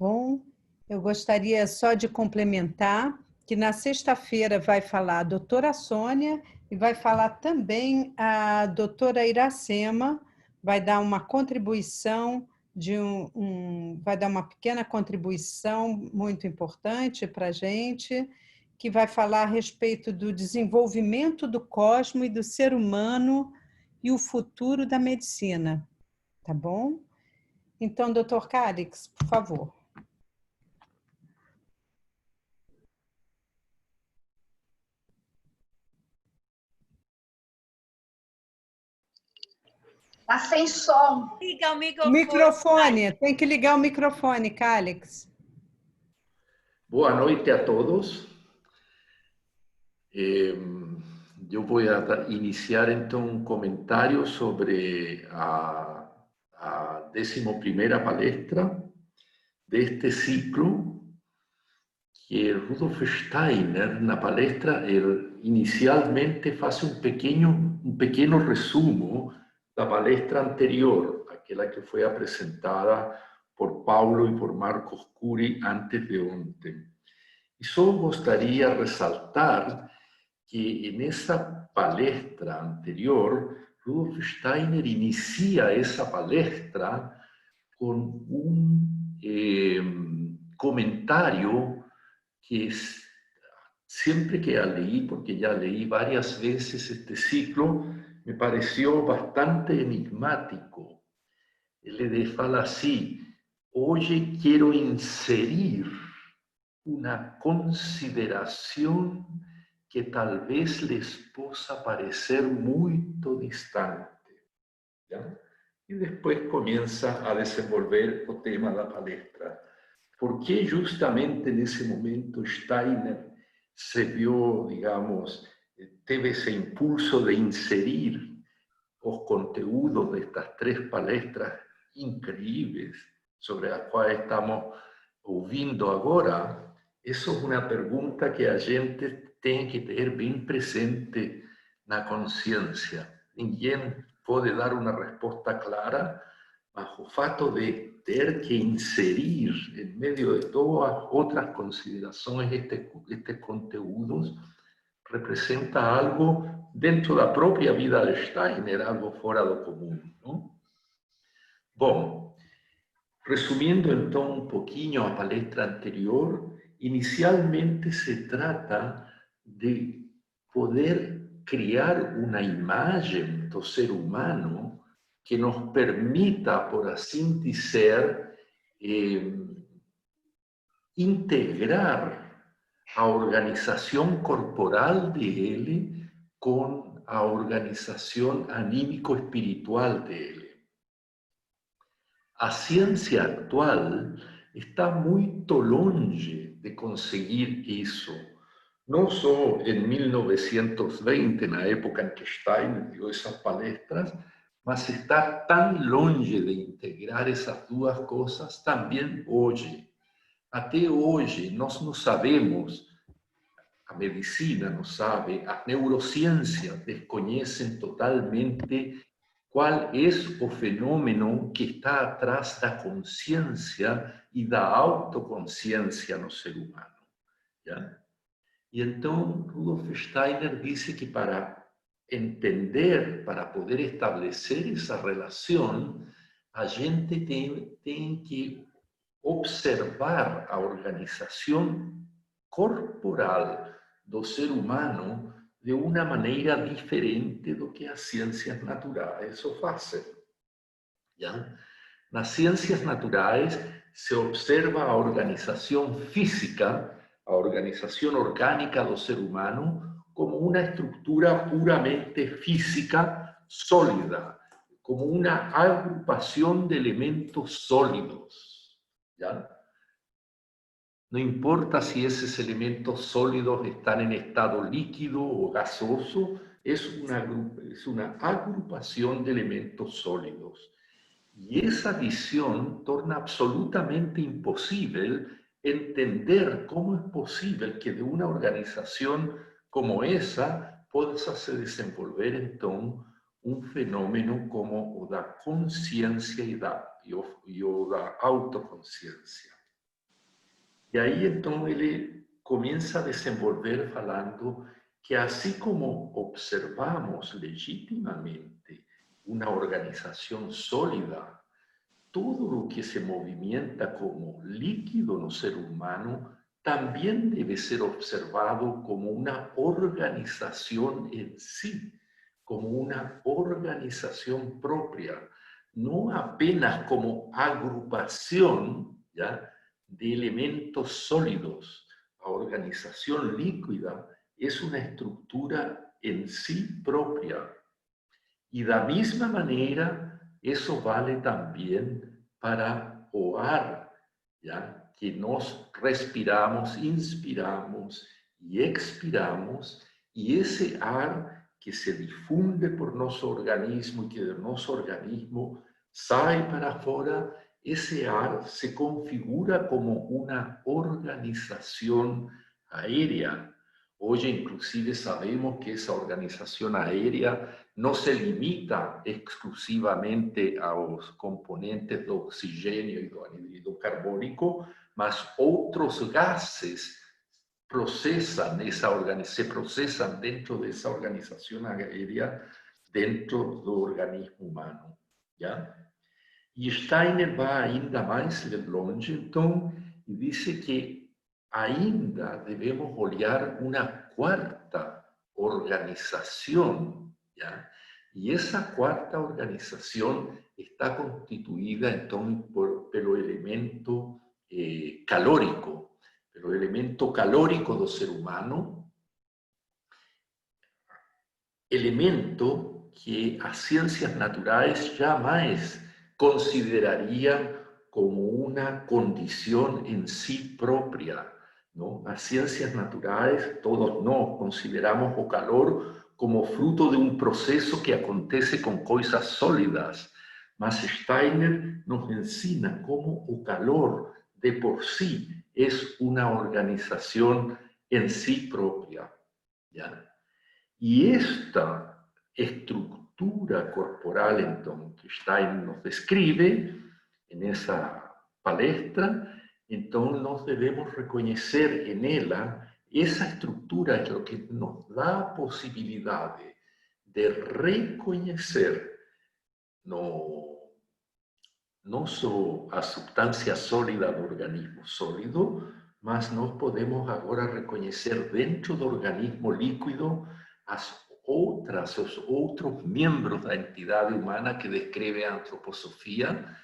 Bom, eu gostaria só de complementar que na sexta-feira vai falar a doutora Sônia e vai falar também a doutora Iracema, vai dar uma contribuição vai dar uma pequena contribuição muito importante para a gente, que vai falar a respeito do desenvolvimento do cosmos e do ser humano e o futuro da medicina, tá bom? Então, doutor Calix, por favor. Tá sem som. Liga o microfone. Microfone, tem que ligar o microfone, Calix. Boa noite a todos. Eu vou iniciar então um comentário sobre a 11ª palestra deste ciclo, que Rudolf Steiner, na palestra, ele inicialmente faz um pequeno resumo da palestra anterior, aquela que foi apresentada por Paulo e por Marcos Curi antes de ontem. E só gostaria de ressaltar que nessa palestra anterior, Rudolf Steiner inicia essa palestra com um comentário que sempre que a leí, porque já leí várias vezes este ciclo, me pareció bastante enigmático. Ele fala assim: hoje quero inserir uma consideração que talvez lhes possa parecer muito distante. ¿Ya? E depois começa a desenvolver o tema da palestra. Por que justamente nesse momento Steiner se viu, digamos, teve esse impulso de inserir os conteúdos destas 3 palestras incríveis sobre as quais estamos ouvindo agora? Isso é uma pergunta que a gente tem que ter bem presente na consciência. Ninguém pode dar uma resposta clara, mas o fato de ter que inserir, em meio de todas as outras considerações, estes conteúdos, representa algo dentro da própria vida de Steiner, algo fora do comum, não? Bom, resumindo então um pouquinho a palestra anterior, inicialmente se trata de poder criar uma imagem do ser humano que nos permita, por assim dizer, integrar a organização corporal dele com a organização anímico-espiritual dele. A ciência actual está muito longe de conseguir isso. Não só em 1920, na época em que Steiner deu essas palestras, mas está tão longe de integrar essas duas coisas também hoje. Até hoje, nós não sabemos, a medicina não sabe, as neurociências desconhecem totalmente qual é o fenômeno que está atrás da consciência e da autoconsciência no ser humano. ¿Ya? E então, Rudolf Steiner disse que para entender, para poder estabelecer essa relação, a gente tem que observar a organização corporal do ser humano de uma maneira diferente do que as ciências naturais o fazem. ¿Ya? Nas ciências naturais se observa a organização física, a organização orgânica do ser humano, como uma estrutura puramente física sólida, como uma agrupação de elementos sólidos. ¿Ya? No importa si esos elementos sólidos están en estado líquido o gaseoso, es una agrupación de elementos sólidos. Y esa visión torna absolutamente imposible entender cómo es posible que de una organización como esa possa se desenvolver então um fenômeno como o da consciência e o da autoconsciência. E aí, então, ele começa a desenvolver falando que así como observamos legítimamente una organización sólida, todo lo que se movimenta como líquido en el ser humano también debe ser observado como una organización en sí, como una organización propia, no apenas como agrupación, ¿ya?, de elementos sólidos. La organización líquida es una estructura en sí propia. Y de la misma manera, eso vale también para o ar, ¿ya?, que nos respiramos, inspiramos y expiramos, y ese ar que se difunde por nuestro organismo y que de nuestro organismo sale para afuera, ese ar se configura como una organización aérea. Hoy inclusive sabemos que esa organización aérea no se limita exclusivamente a los componentes de oxígeno y de anhídrido carbónico, mas otros gases se procesan dentro de esa organización aérea dentro del organismo humano, ¿ya? E Steiner vai ainda mais longe, então, e diz que ainda devemos olhar uma quarta organização, ¿ya? E essa quarta organização está constituída, então, pelo elemento calórico, pelo elemento calórico do ser humano, elemento que as ciências naturais jamais considerarían como una condición en sí propia, ¿no? Las ciencias naturales, todos no consideramos o calor como fruto de un proceso que acontece con cosas sólidas, mas Steiner nos enseña cómo o calor de por sí es una organización en sí propia, ¿ya? Y esta estructura corporal, entonces, que Steiner nos describe en esa palestra, entonces nos debemos reconocer en ella. Esa estructura es lo que nos da posibilidad de reconocer no solo a sustancia sólida del organismo sólido, mas nos podemos ahora reconocer dentro del organismo líquido os outros membros da entidade humana que descreve a antroposofia,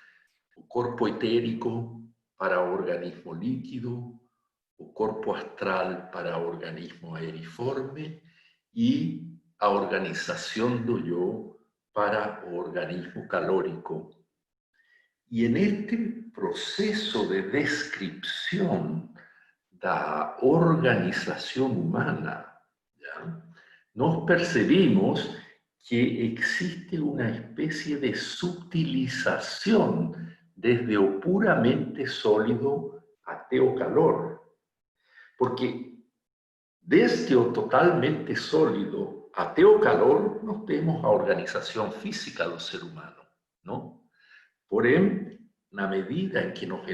o corpo etérico para o organismo líquido, o corpo astral para o organismo aeriforme e a organização do eu para o organismo calórico. E neste processo de descrição da organização humana, ¿ya?, nos percibimos que existe una especie de subtilización desde o puramente sólido até o calor. Porque desde o totalmente sólido até o calor, nós temos a organização física do ser humano, não? Porém, na medida em que com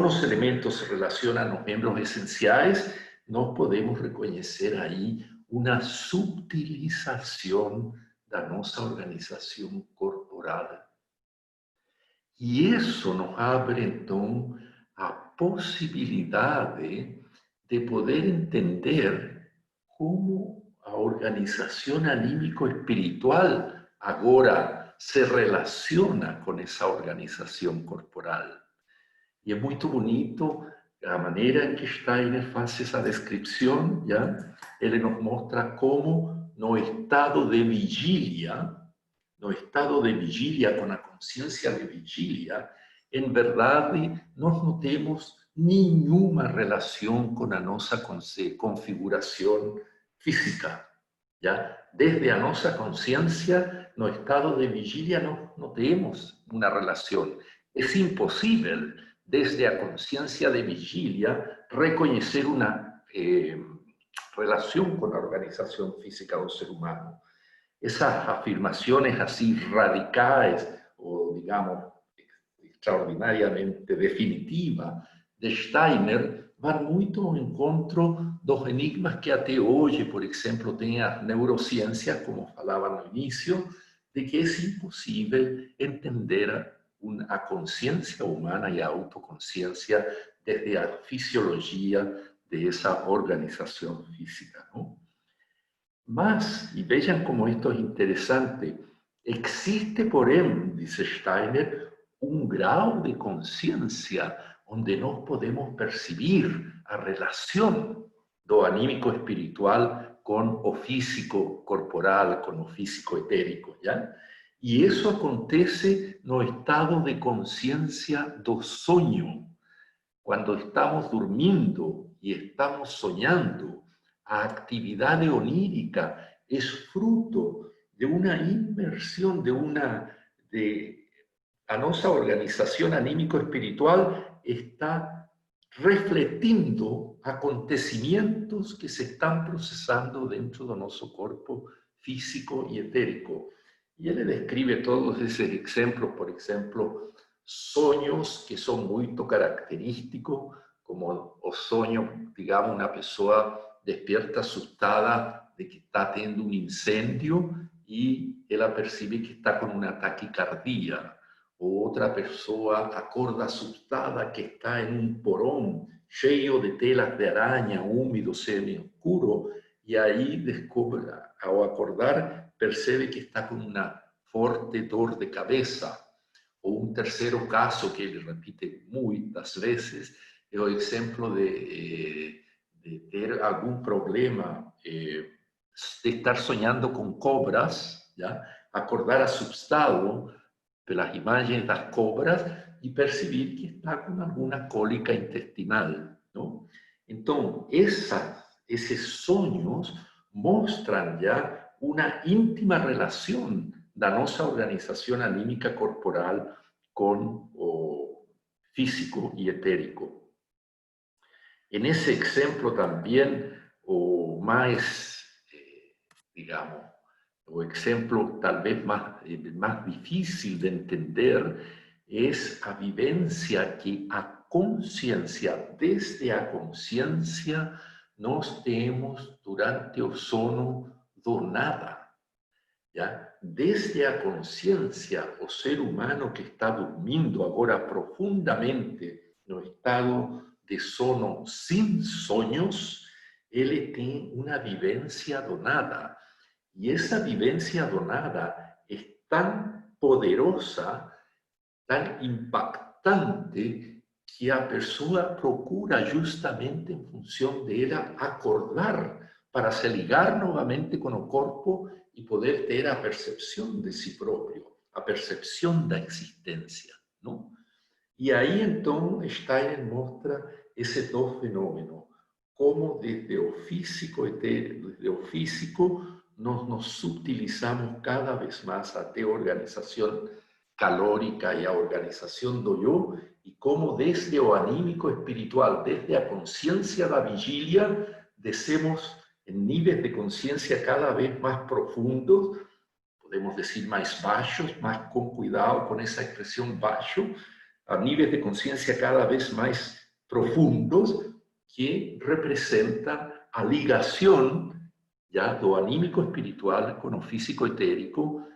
os elementos se relacionam os membros essenciais, nós podemos reconhecer aí una subtilización de nuestra organización corporal. Y eso nos abre entonces a posibilidad de poder entender cómo la organización anímico-espiritual ahora se relaciona con esa organización corporal. Y es muy bonito a maneira em que Steiner faz essa descrição, já, ele nos mostra como no estado de vigília, com a consciência de vigília, em verdade, nós não temos nenhuma relação com a nossa configuração física. Já? Desde a nossa consciência, no estado de vigília, não temos uma relação. É impossível, desde a conciencia de vigilia, reconocer una relación con la organización física del ser humano. Esas afirmaciones así radicales o, digamos, extraordinariamente definitivas de Steiner van muito ao encontro dos enigmas que até hoje, por exemplo, tem a neurociência, como falava no início, de que é impossível entender a consciência humana e a autoconsciência desde a fisiologia dessa organização física, não? Mas, e vejam como isto é interessante, existe, porém, diz Steiner, grau de consciência onde nós podemos perceber a relação do anímico espiritual com o físico corporal, com o físico etérico, já? E isso acontece no estado de consciência do sonho. Quando estamos dormindo e estamos sonhando, a actividade onírica é fruto de uma imersão, a nossa organização anímico-espiritual está refletindo acontecimentos que se estão processando dentro do nosso corpo físico e etérico. E ele descreve todos esses exemplos, por exemplo, sonhos que são muito característicos, como o sonho, digamos, uma pessoa despierta assustada de que está tendo um incêndio e ela percebe que está com uma taquicardia. Ou outra pessoa acorda assustada que está em um porão cheio de telas de aranha, úmido, semi-escuro, e aí descobre, ao acordar, percebe que está com uma forte dor de cabeça. Ou um terceiro caso que ele repite muitas vezes é o exemplo de ter algum problema, de estar sonhando com cobras, já? Acordar assustado pelas imagens das cobras e perceber que está com alguma cólica intestinal, não? Então, esses sonhos mostram já uma íntima relação da nossa organização anímica corporal com o físico e etérico. Nesse exemplo também, o mais, digamos, o exemplo talvez más difícil de entender es a vivencia que a conciencia, desde a conciencia, nós temos durante o sono do nada. ¿Ya? Desde a consciência, o ser humano que está dormindo agora profundamente no estado de sono sem sonhos, ele tem uma vivência do nada. E essa vivência do nada é tão poderosa, tão impactante, que a pessoa procura justamente em função dela acordar para se ligar novamente com o corpo e poder ter a percepção de si próprio, a percepção da existência, não? E aí, então, Steiner mostra esses dois fenômenos, como desde o físico, nós nos subtilizamos cada vez mais até a organização calórica e a organização do eu, e como desde o anímico espiritual, desde a consciência da vigília, descemos em níveis de consciência cada vez mais profundos, podemos dizer mais baixos, mas com cuidado com essa expressão baixo, a níveis de consciência cada vez mais profundos, que representam a ligação já do anímico espiritual com o físico etérico,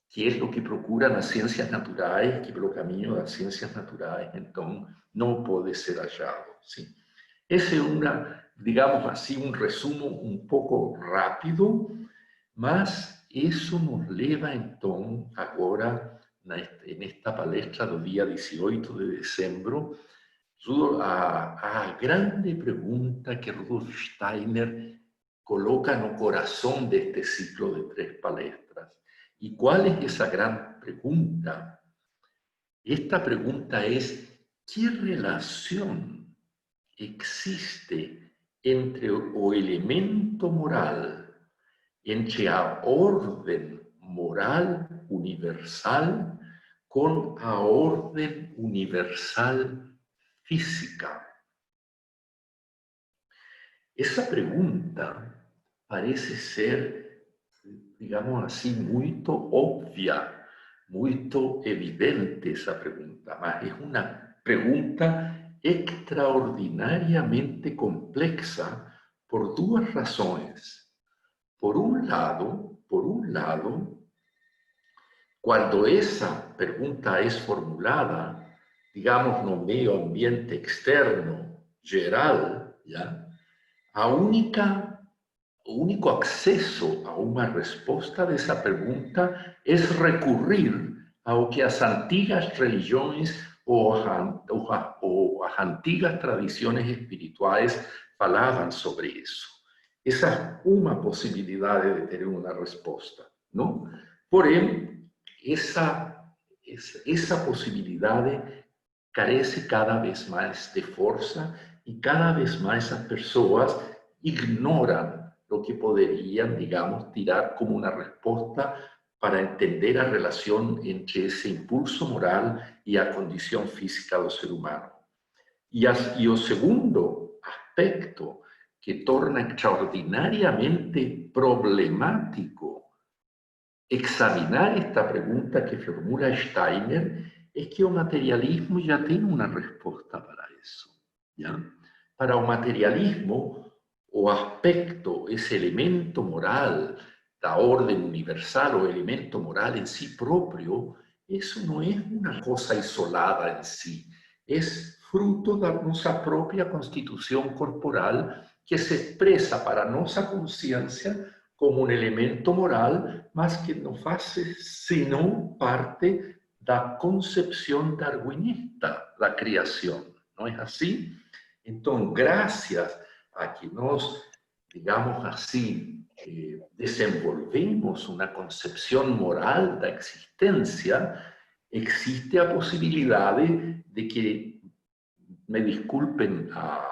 que é o que procura nas ciências naturais, que pelo caminho das ciências naturais, então, não pode ser achado. Sim. Esse é digamos assim, resumo um pouco rápido, mas isso nos leva, então, agora, nesta palestra do dia 18 de dezembro, a grande pergunta que Rudolf Steiner coloca no coração deste ciclo de 3 palestras. ¿Y cuál es esa gran pregunta? Esta pregunta es, ¿qué relación existe entre o elemento moral, entre a orden moral universal con a orden universal física? Essa pergunta parece ser, digamos assim, muito óbvia, muito evidente essa pergunta, mas é uma pergunta extraordinariamente compleja por dos razones. Por un lado, cuando esa pregunta es formulada, digamos, no medio ambiente externo, geral, ¿ya? O único acceso a una respuesta de esa pregunta es recurrir a lo que las antiguas religiones o las antiguas tradiciones espirituales falaban sobre eso. Esa es una posibilidad de tener una respuesta, ¿no? Porém, esa posibilidad carece cada vez más de fuerza y cada vez más esas personas ignoran lo que podrían, digamos, tirar como una respuesta para entender la relación entre ese impulso moral y la condición física del ser humano. Y el segundo aspecto que torna extraordinariamente problemático examinar esta pregunta que formula Steiner es que el materialismo ya tiene una respuesta para eso, ¿ya? Para el materialismo, o aspecto, ese elemento moral, la orden universal o elemento moral en sí propio, eso no es una cosa isolada en sí, es fruto de nuestra propia constitución corporal que se expresa para nuestra conciencia como un elemento moral, más que no hace sino parte da concepción darwinista da criación. ¿No es así? Entonces, gracias a que nos, digamos así, desenvolvemos una concepción moral da existencia, existe la posibilidad de que, me disculpen a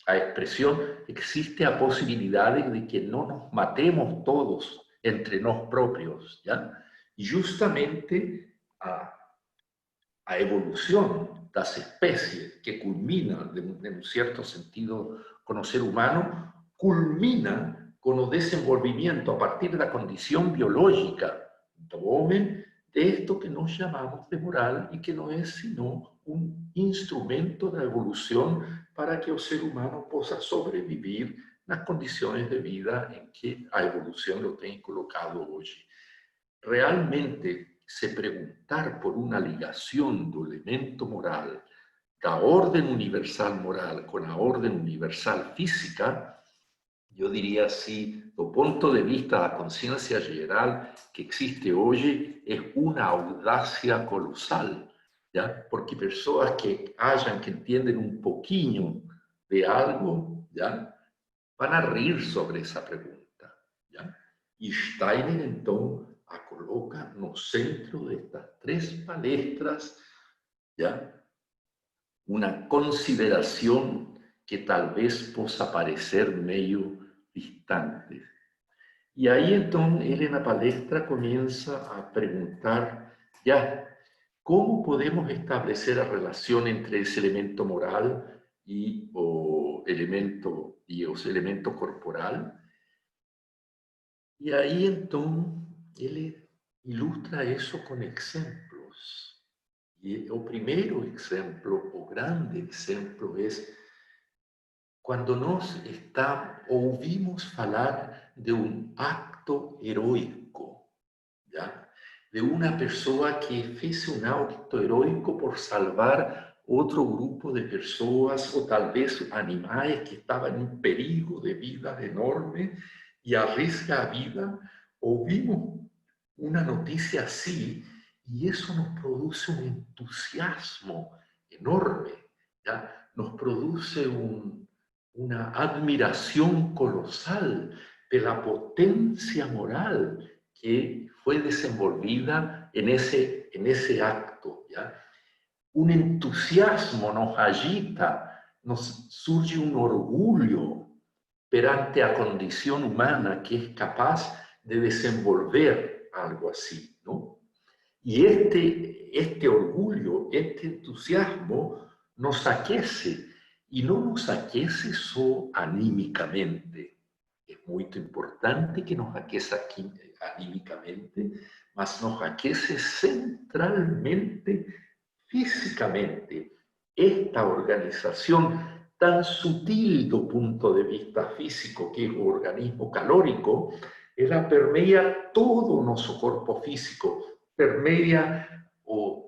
expresión, existe la posibilidad de que no nos matemos todos entre nos propios, ¿ya? Y justamente a evolución de las especies que culmina, en un cierto sentido, con el ser humano, culmina con el desenvolvimiento a partir de la condición biológica del hombre de esto que nos llamamos de moral y que no es sino un instrumento de evolución para que el ser humano pueda sobrevivir las condiciones de vida en que la evolución lo tiene colocado hoy. Realmente, se preguntar por una ligación del elemento moral, la orden universal moral con la orden universal física, yo diría así, do punto de vista de la conciencia general que existe hoy, es una audacia colosal, ¿ya? Porque personas que entienden un poquillo de algo, ¿ya? Van a rir sobre esa pregunta, ¿ya? Y Steiner, entonces, a coloca no centro de estas tres palestras, ¿ya? Una consideración que tal vez possa parecer medio distante. Y ahí entonces él en la palestra comienza a preguntar, ya, ¿cómo podemos establecer la relación entre ese elemento moral y ese elemento corporal? Y ahí entonces él ilustra eso con ejemplos. Y el primer ejemplo, o grande ejemplo, es cuando nos ouvimos hablar de un acto heroico, ¿ya? De una persona que hizo un acto heroico por salvar otro grupo de personas o tal vez animales que estaban en un peligro de vida enorme y arriesga la vida. Ouvimos una noticia así y eso nos produce un entusiasmo enorme, ¿ya? Nos produce una admiración colosal de la potencia moral que fue desenvolvida en ese acto, ¿ya? Un entusiasmo nos agita, nos surge un orgullo perante la condición humana que es capaz de desenvolver algo así, ¿no? Y este orgullo, este entusiasmo nos aquece, y no nos aquece solo anímicamente. Es muy importante que nos aqueça anímicamente, mas nos aquece centralmente, físicamente, esta organización tan sutil do ponto de vista físico, que é o organismo calórico, ela permeia todo o nosso corpo físico, permeia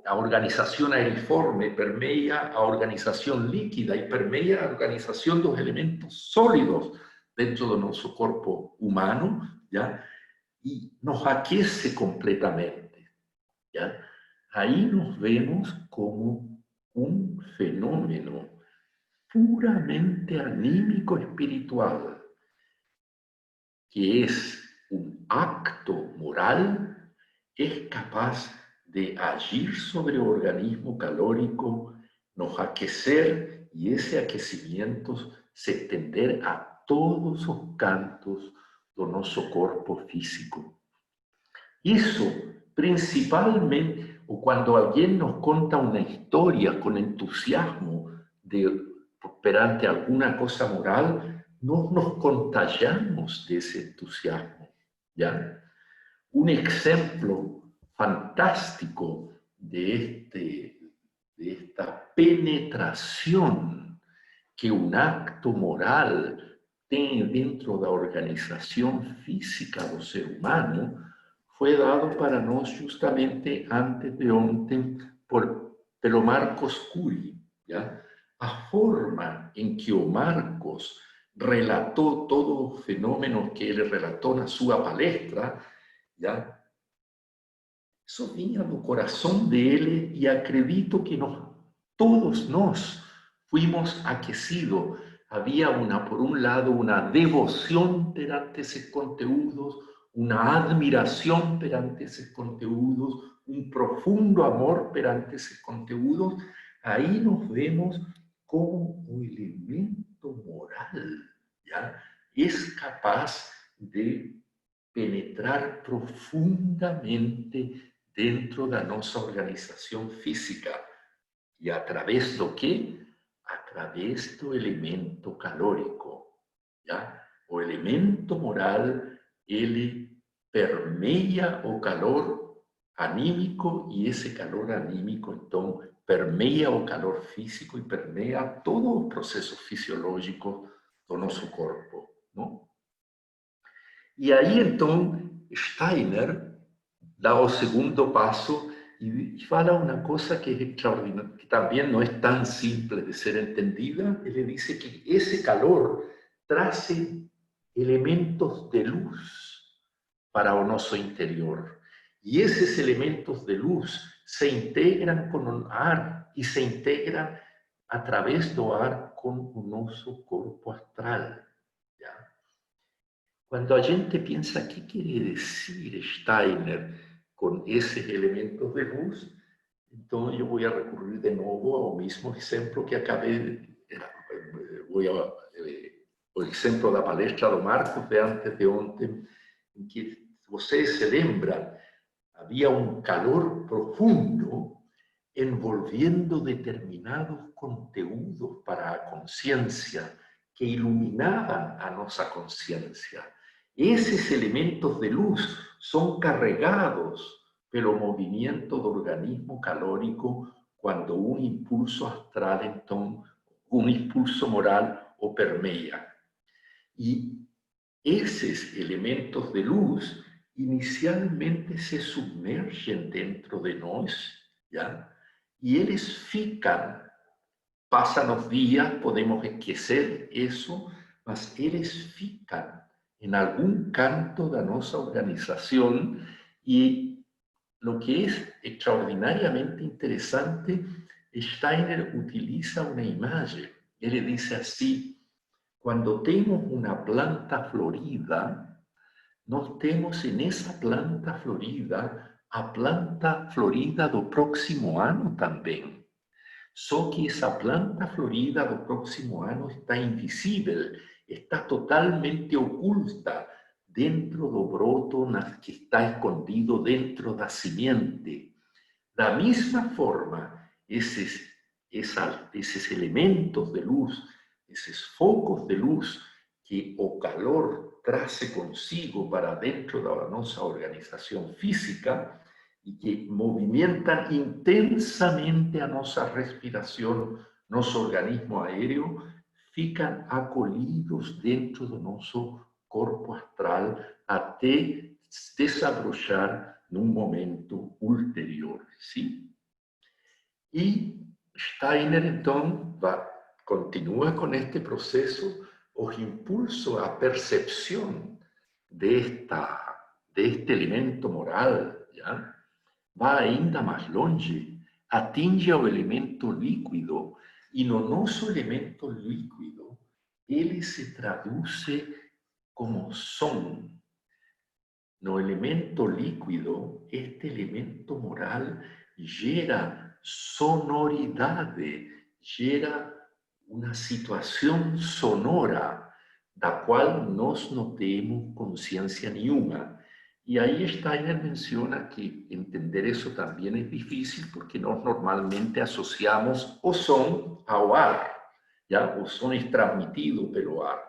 a organización aeriforme, permeia a organización líquida e permeia a organización dos elementos sólidos dentro do nosso corpo humano, ¿ya? Y nos aquece completamente, ¿ya? Ahí nos vemos como un fenómeno puramente anímico espiritual, que es un acto moral, es capaz de agir sobre el organismo calórico, nos aquecer, y ese aquecimiento se extender a todos los cantos de nuestro cuerpo físico. Eso, principalmente, o cuando alguien nos cuenta una historia con entusiasmo perante alguna cosa moral, nos contagiamos de ese entusiasmo, ¿ya? Un ejemplo fantástico de esta penetración que un acto moral tiene dentro de la organización física del ser humano fue dado para nosotros justamente antes de ontem pelo Marcos Curi, ¿ya? A forma en que o Marcos relatou todo o fenômeno que ele relatou na sua palestra, ¿ya? Isso vinha do coração dele e acredito que todos nós fuimos aquecidos. Havia por um lado, uma devoção perante esses conteúdos, uma admiração perante esses conteúdos, um profundo amor perante esses conteúdos. Aí nos vemos como o elemento moral, ¿ya? É capaz de penetrar profundamente dentro da nossa organização física. E através do quê? Através do elemento calórico, ¿ya? O elemento moral, ele permeia o calor anímico e esse calor anímico, então, permeia o calor físico e permeia todo o processo fisiológico do nosso corpo, não? E aí, então, Steiner dá o segundo passo e fala uma coisa que é extraordinária, que também não é tão simples de ser entendida. Ele diz que esse calor traz elementos de luz para o nosso interior. E esses elementos de luz se integram com o ar e se integram através do ar com o nosso corpo astral. ¿Ya? Quando a gente pensa, ¿qué quiere decir Steiner con esos elementos de luz? Entonces yo voy a recurrir de nuevo al mismo ejemplo que acabé, o ejemplo da palestra do Marcos de antes de ontem, en que vocês se lembram, había un calor profundo envolviendo determinados conteúdos para a conciencia que iluminaban a nuestra conciencia. Esos elementos de luz son carregados pelo movimiento do organismo calórico cuando un impulso astral, entonces, un impulso moral o permeia. Y esos elementos de luz inicialmente se sumergen dentro de nós, ¿ya? Y eles fican, pasan los días, podemos esquecer eso, mas eles fican en algún canto de nuestra organización. Y lo que es extraordinariamente interesante, Steiner utiliza una imagen. Él dice así: cuando tenemos una planta florida, nós temos nessa planta florida a planta florida do próximo ano também. Só que essa planta florida do próximo ano está invisível, está totalmente oculta dentro do broto que está escondido dentro da semente. Da mesma forma, esses elementos de luz, esses focos de luz que o calor trace consigo para dentro da nossa organização física e que movimentam intensamente a nossa respiração, nosso organismo aéreo, ficam acolhidos dentro do nosso corpo astral até desabrochar num momento ulterior, sim? E Steiner, então, continua com este processo, os impulsos, a percepção deste elemento moral, já, vai ainda mais longe, atinge o elemento líquido, e no nosso elemento líquido, ele se traduz como som. No elemento líquido, este elemento moral gera sonoridade, gera uma situação sonora da qual nós não temos consciência nenhuma. E aí Steiner menciona que entender isso também é difícil porque nós normalmente associamos o som ao ar, já? O som é transmitido pelo ar.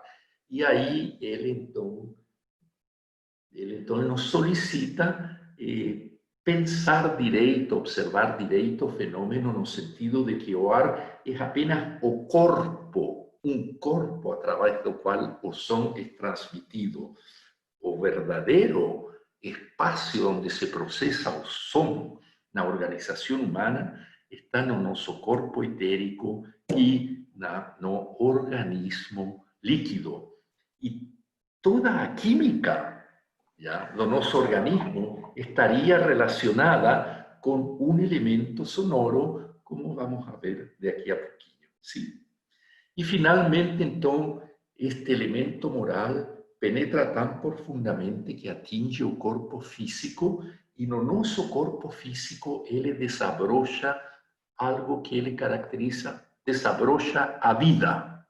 E aí ele então nos solicita pensar direito, observar direito o fenômeno no sentido de que o ar é apenas o corpo, um corpo através do qual o som é transmitido. O verdadeiro espaço onde se processa o som na organização humana está no nosso corpo etérico e no organismo líquido. E toda a química do nosso organismo estaria relacionada com um elemento sonoro, como vamos a ver daqui a pouquinho. Sim? E, finalmente, então, este elemento moral penetra tão profundamente que atinge o corpo físico e no nosso corpo físico ele desabrocha algo que ele caracteriza, desabrocha a vida.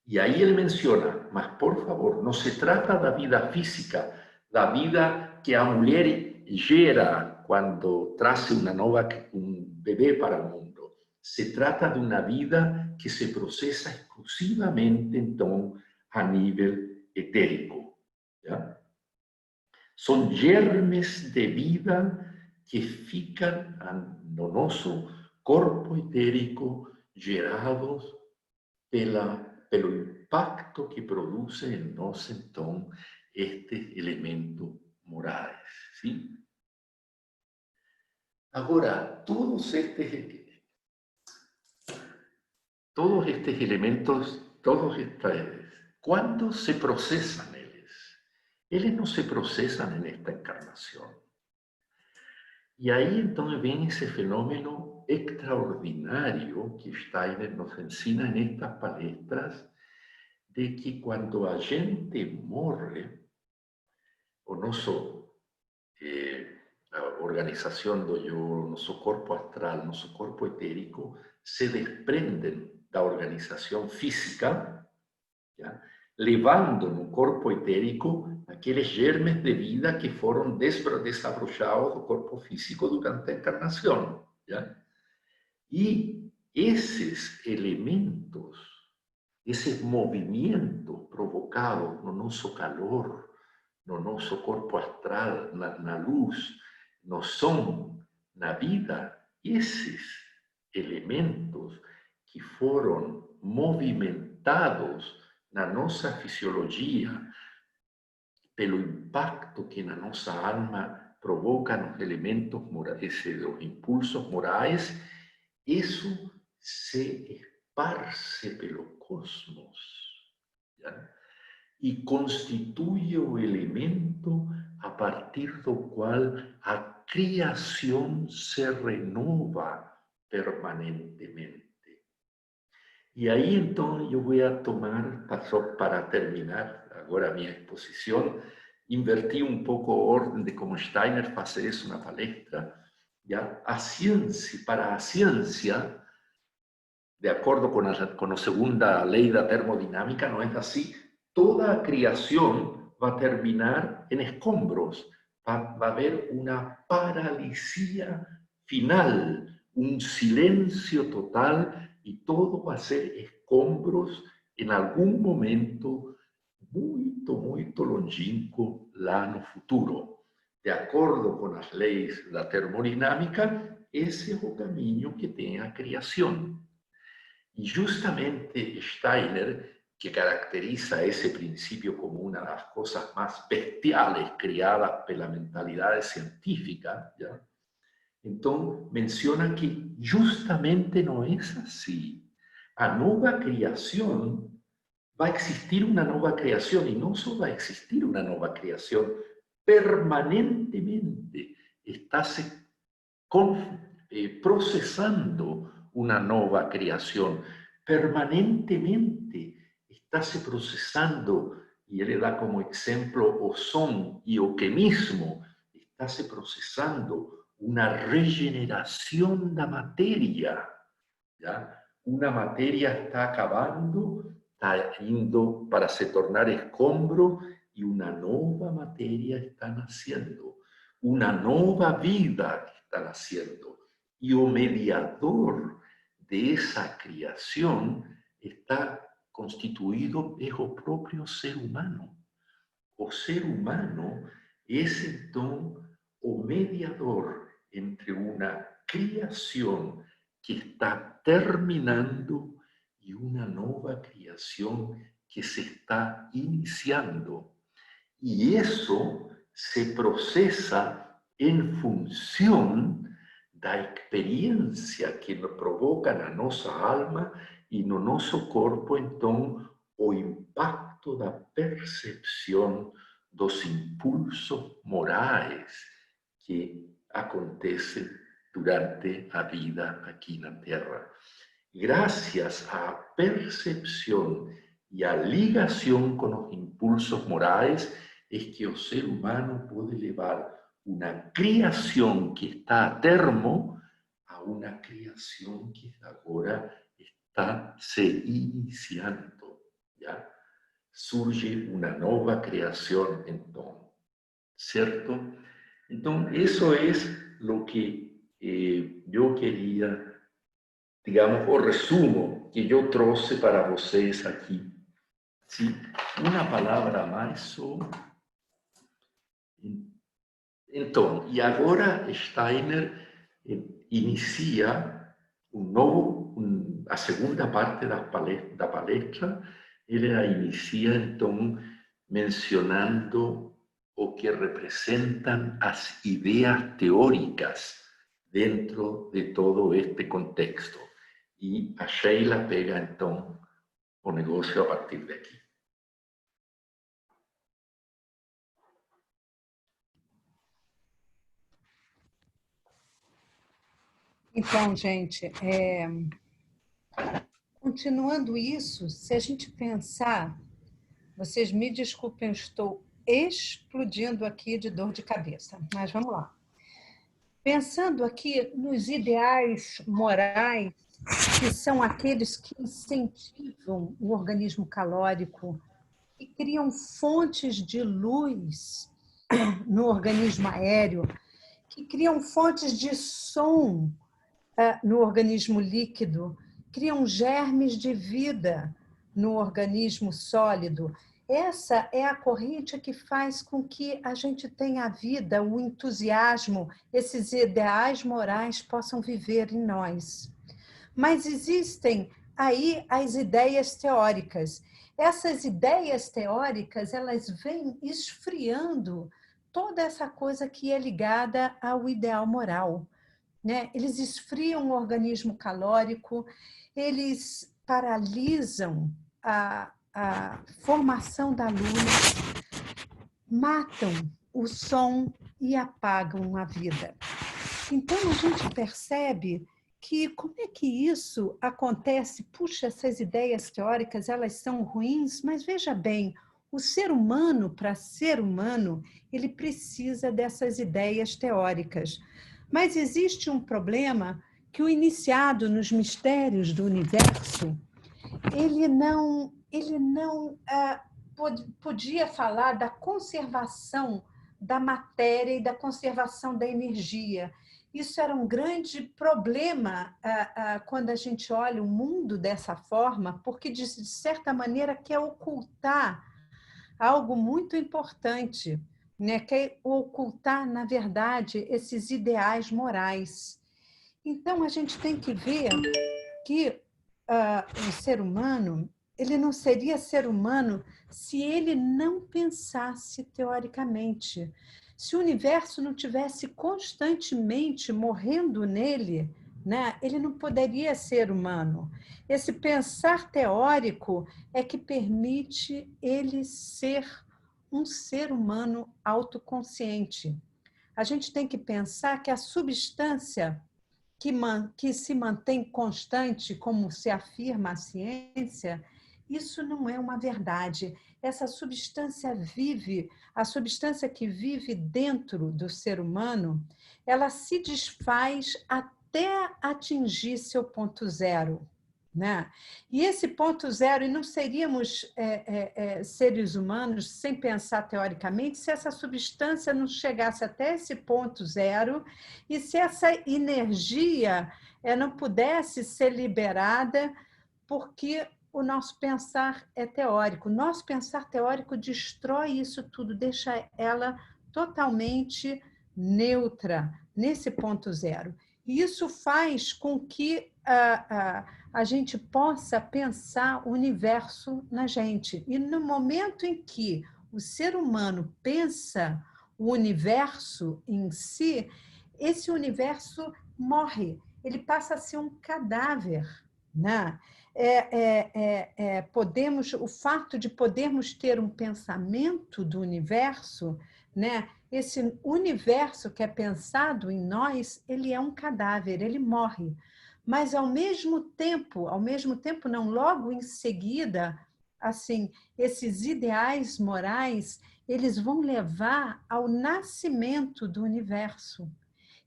E aí ele menciona, mas por favor, não se trata da vida física, da vida que a mulher gera quando traz um bebê para o mundo. Se trata de uma vida que se processa exclusivamente, então, a nível etérico. Já? São germes de vida que ficam no nosso corpo etérico gerados pelo impacto que produz em nós, então, este elemento morais. Sim? Agora, todos estes elementos, ¿cuándo se procesan eles? Eles não se processam nesta encarnação. E aí, então, vem esse fenômeno extraordinário que Steiner nos ensina nestas palestras, de que quando a gente morre, o nosso, a organização do eu, nosso corpo astral, nosso corpo etérico, se desprendem da organização física, já? Levando no corpo etérico aqueles germes de vida que foram desabrochados do corpo físico durante a encarnação. Já? E esses elementos, esses movimentos provocados no nosso calor, no nosso corpo astral, na luz, no som, na vida, esses elementos que foram movimentados na nossa fisiologia pelo impacto que na nossa alma provoca nos elementos morais, os impulsos morais, isso se esparce pelo cosmos, já? E constitui o elemento a partir do qual a criação se renova permanentemente. E aí, então, eu vou tomar, só para terminar agora a minha exposição, inverti um pouco a ordem de como Steiner faz isso na palestra. Já? A ciência, para a ciência, de acordo com a segunda lei da termodinâmica, não é assim? Toda a criação vai terminar em escombros. Vai haver uma paralisia final, um silêncio total, e todo vai ser escombros em algum momento muito, muito longínquo lá no futuro. De acordo com as leis da termodinâmica, esse é o caminho que tem a criação. E justamente Steiner, que caracteriza ese principio como una de las cosas más bestiales criadas por la mentalidad científica, ¿ya? Entonces menciona que justamente no es así. A nueva creación va a existir una nueva creación, y no solo va a existir una nueva creación, permanentemente está procesando una nueva creación, permanentemente está se procesando, y él da como ejemplo o som y o que mismo está se procesando una regeneración de materia, ¿ya? Una materia está acabando, está indo para se tornar escombro, y una nueva materia está naciendo, una nueva vida está naciendo. Y o mediador de esa creación está constituido es o propio ser humano. O ser humano es entonces o mediador entre una creación que está terminando y una nueva creación que se está iniciando. Y eso se procesa en función da experiencia que nos provoca na nossa alma e no nosso corpo, então, o impacto da percepção dos impulsos morais que acontecem durante a vida aqui na Terra. Graças à percepção e à ligação com os impulsos morais, é que o ser humano pode levar una creación que está a termo a una creación que ahora está se iniciando, ¿ya? Surge una nueva creación entonces, ¿cierto? Entonces, eso es lo que yo quería, digamos, o resumo que yo trouxe para vocês aquí. ¿Sí? Una palabra más só. Então, e agora Steiner inicia a segunda parte da palestra, ele a inicia, então, mencionando o que representam as ideias teóricas dentro de todo este contexto. E a Sheila pega, então, o negócio a partir daqui. Então, gente, continuando isso, se a gente pensar, vocês me desculpem, eu estou explodindo aqui de dor de cabeça, mas vamos lá. Pensando aqui nos ideais morais, que são aqueles que incentivam o organismo calórico e criam fontes de luz no organismo aéreo, que criam fontes de som no organismo líquido, criam germes de vida no organismo sólido. Essa é a corrente que faz com que a gente tenha a vida, o entusiasmo, esses ideais morais possam viver em nós. Mas existem aí as ideias teóricas. Essas ideias teóricas, elas vêm esfriando toda essa coisa que é ligada ao ideal moral, né? Eles esfriam o organismo calórico, eles paralisam a formação da luz, matam o som e apagam a vida. Então, a gente percebe que como é que isso acontece? Puxa, essas ideias teóricas, elas são ruins, mas veja bem, o ser humano, para ser humano, ele precisa dessas ideias teóricas. Mas existe um problema que o iniciado nos mistérios do universo, ele não podia falar da conservação da matéria e da conservação da energia. Isso era um grande problema quando a gente olha o mundo dessa forma, porque, de certa maneira, quer ocultar algo muito importante, né? Quer ocultar, na verdade, esses ideais morais. Então, a gente tem que ver que o ser humano, ele não seria ser humano se ele não pensasse teoricamente. Se o universo não tivesse constantemente morrendo nele, né, ele não poderia ser humano. Esse pensar teórico é que permite ele ser um ser humano autoconsciente. A gente tem que pensar que a substância que se mantém constante, como se afirma a ciência, isso não é uma verdade. Essa substância vive, a substância que vive dentro do ser humano, ela se desfaz até atingir seu ponto zero. Né? E esse ponto zero, e não seríamos seres humanos sem pensar teoricamente se essa substância não chegasse até esse ponto zero e se essa energia não pudesse ser liberada, porque o nosso pensar é teórico. O nosso pensar teórico destrói isso tudo, deixa ela totalmente neutra nesse ponto zero. E isso faz com que a gente possa pensar o universo na gente. E no momento em que o ser humano pensa o universo em si, esse universo morre, ele passa a ser um cadáver, né? O fato de podermos ter um pensamento do universo, né? Esse universo que é pensado em nós, ele é um cadáver, ele morre. Mas ao mesmo tempo não, logo em seguida, assim, esses ideais morais, eles vão levar ao nascimento do universo.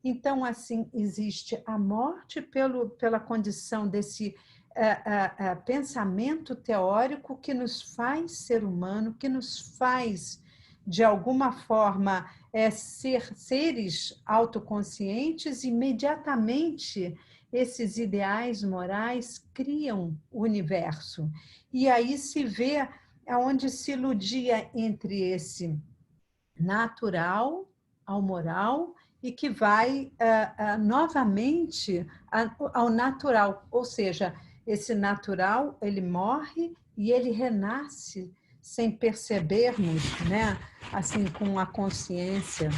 Então, assim, existe a morte pela condição desse pensamento teórico que nos faz ser humano, que nos faz, de alguma forma, ser seres autoconscientes. Imediatamente esses ideais morais criam o universo. E aí se vê onde se iludia entre esse natural ao moral e que vai novamente ao natural, ou seja, esse natural ele morre e ele renasce sem percebermos, né? Assim, com a consciência,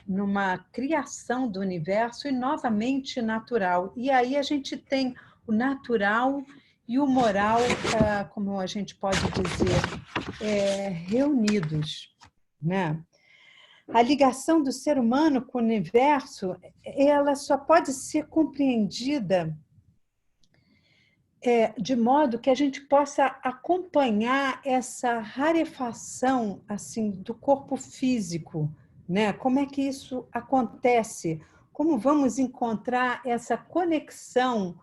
numa criação do universo e novamente natural. E aí a gente tem o natural e o moral, como a gente pode dizer, reunidos, né? A ligação do ser humano com o universo, ela só pode ser compreendida de modo que a gente possa acompanhar essa rarefação assim do corpo físico, né? Como é que isso acontece? Como vamos encontrar essa conexão,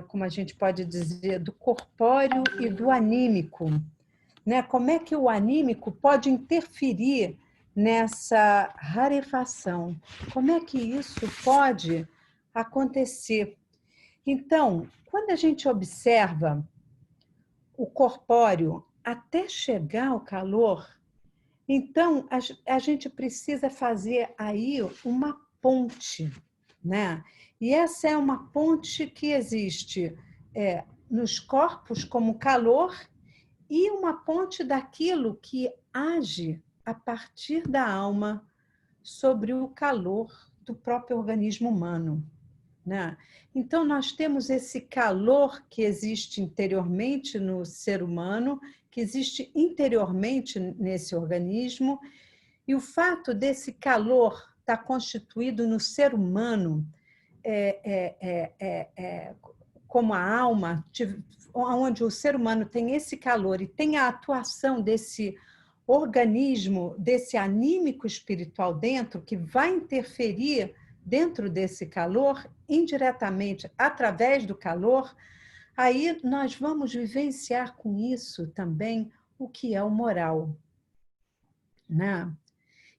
como a gente pode dizer, do corpóreo e do anímico, né? Como é que o anímico pode interferir nessa rarefação? Como é que isso pode acontecer? Então, quando a gente observa o corpóreo até chegar ao calor, então a gente precisa fazer aí uma ponte, né? E essa é uma ponte que existe nos corpos como calor e uma ponte daquilo que age a partir da alma sobre o calor do próprio organismo humano, né? Então, nós temos esse calor que existe interiormente no ser humano, que existe interiormente nesse organismo, e o fato desse calor estar constituído no ser humano, como a alma, onde o ser humano tem esse calor e tem a atuação desse organismo, desse anímico espiritual dentro, que vai interferir dentro desse calor, indiretamente, através do calor, aí nós vamos vivenciar com isso também o que é o moral, né?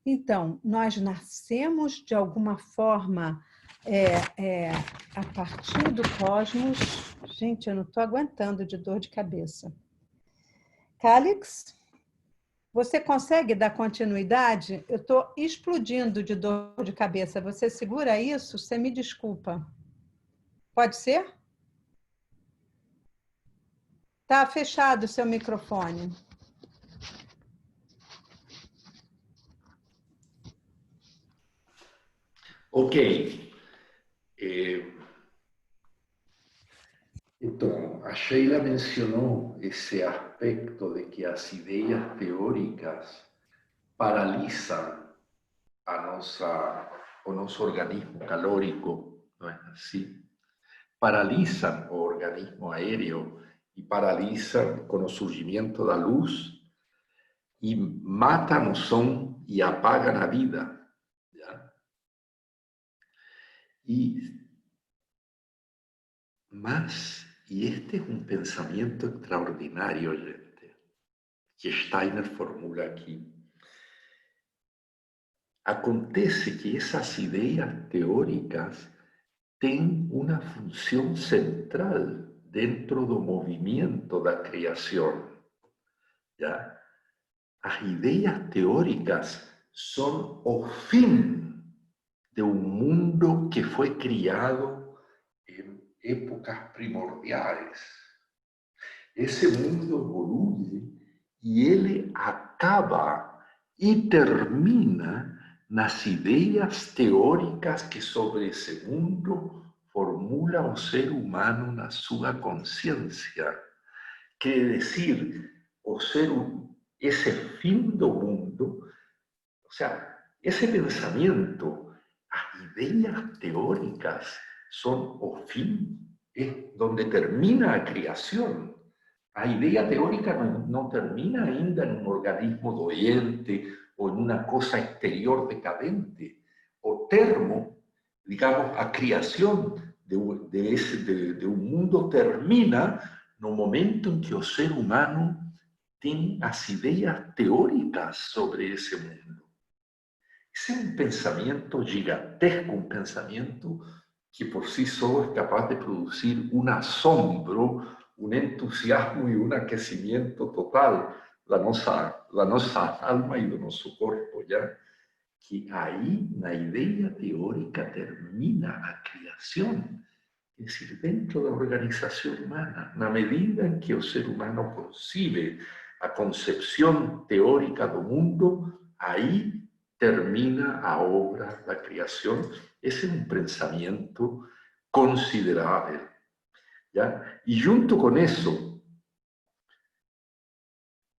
Então, nós nascemos de alguma forma a partir do cosmos. Gente, eu não estou aguentando de dor de cabeça. Cálix? Você consegue dar continuidade? Eu estou explodindo de dor de cabeça. Você segura isso? Você me desculpa. Pode ser? Tá fechado o seu microfone. Ok. Então, a Sheila mencionou esse aspecto de que as ideias teóricas paralisam o nosso organismo calórico, não é assim? Paralisam o organismo aéreo e paralisam com o surgimento da luz e matam o som e apagam a vida. ¿Ya? Y este es un pensamiento extraordinario, gente, que Steiner formula aquí. Acontece que esas ideas teóricas tienen una función central dentro do movimiento da criación. ¿Ya? As ideas teóricas son o fin de un mundo que fue criado en épocas primordiales. Ese mundo evolui y él acaba y termina nas ideias teóricas que sobre ese mundo formula o ser humano na sua consciência. Quer dizer, ese fin do mundo, o sea, ese pensamiento, las ideas teóricas son o fin, es donde termina la creación. La idea teórica no termina ainda en un organismo doente o en una cosa exterior decadente. O termo, digamos, a creación de un mundo termina no momento en que o ser humano tem as ideias teóricas sobre esse mundo. Esse é um pensamento gigantesco, um pensamento que por si só é capaz de produzir um assombro, um entusiasmo e um aquecimento total da nossa alma e do nosso corpo, já? Que aí, na ideia teórica, termina a criação. Es decir, dentro de la organización humana, na medida en que o ser humano concibe a concepción teórica do mundo, ahí termina a obra da criación. Ese es un pensamiento considerable. ¿Ya? Y junto con eso,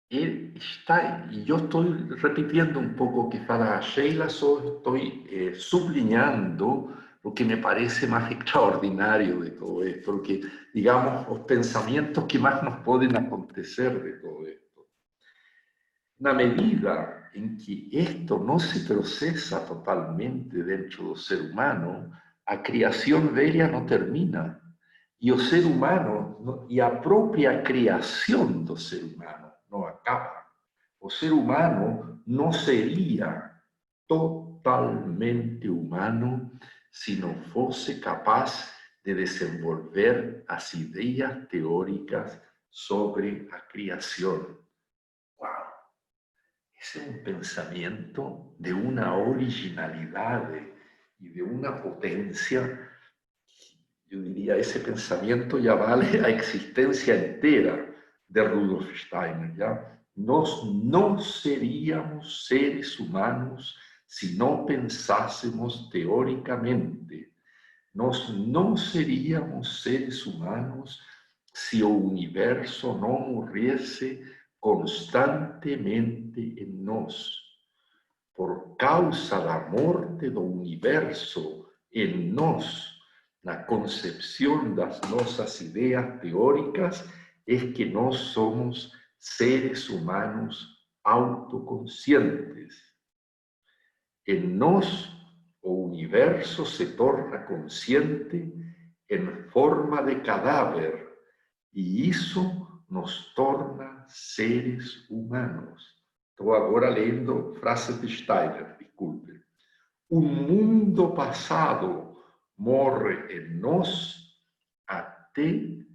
él está, y yo estoy repitiendo un poco que para Sheila solo estoy subrayando lo que me parece más extraordinario de todo esto, lo que, digamos, los pensamientos que más nos pueden acontecer de todo esto. Na medida en que esto no se procesa totalmente dentro del ser humano, a creación velha no termina. Y o ser humano, y a propia creación do ser humano no acaba. O ser humano no sería totalmente humano si no fuese capaz de desenvolver as ideas teóricas sobre a creación. ¡Wow! Ese es un pensamiento de una originalidad y de una potencia. Yo diría, ese pensamiento ya vale la existencia entera de Rudolf Steiner, ¿ya? Nos no seríamos seres humanos si no pensásemos teóricamente. Nos no seríamos seres humanos si o universo no muriese constantemente en nos. Por causa da morte do universo en nos, la concepción de nuestras ideas teóricas es que no somos seres humanos autoconscientes. En nos, o universo se torna consciente en forma de cadáver y eso nos torna seres humanos. Estoy ahora leyendo frases de Steiner, disculpe. Un mundo pasado morre en nos até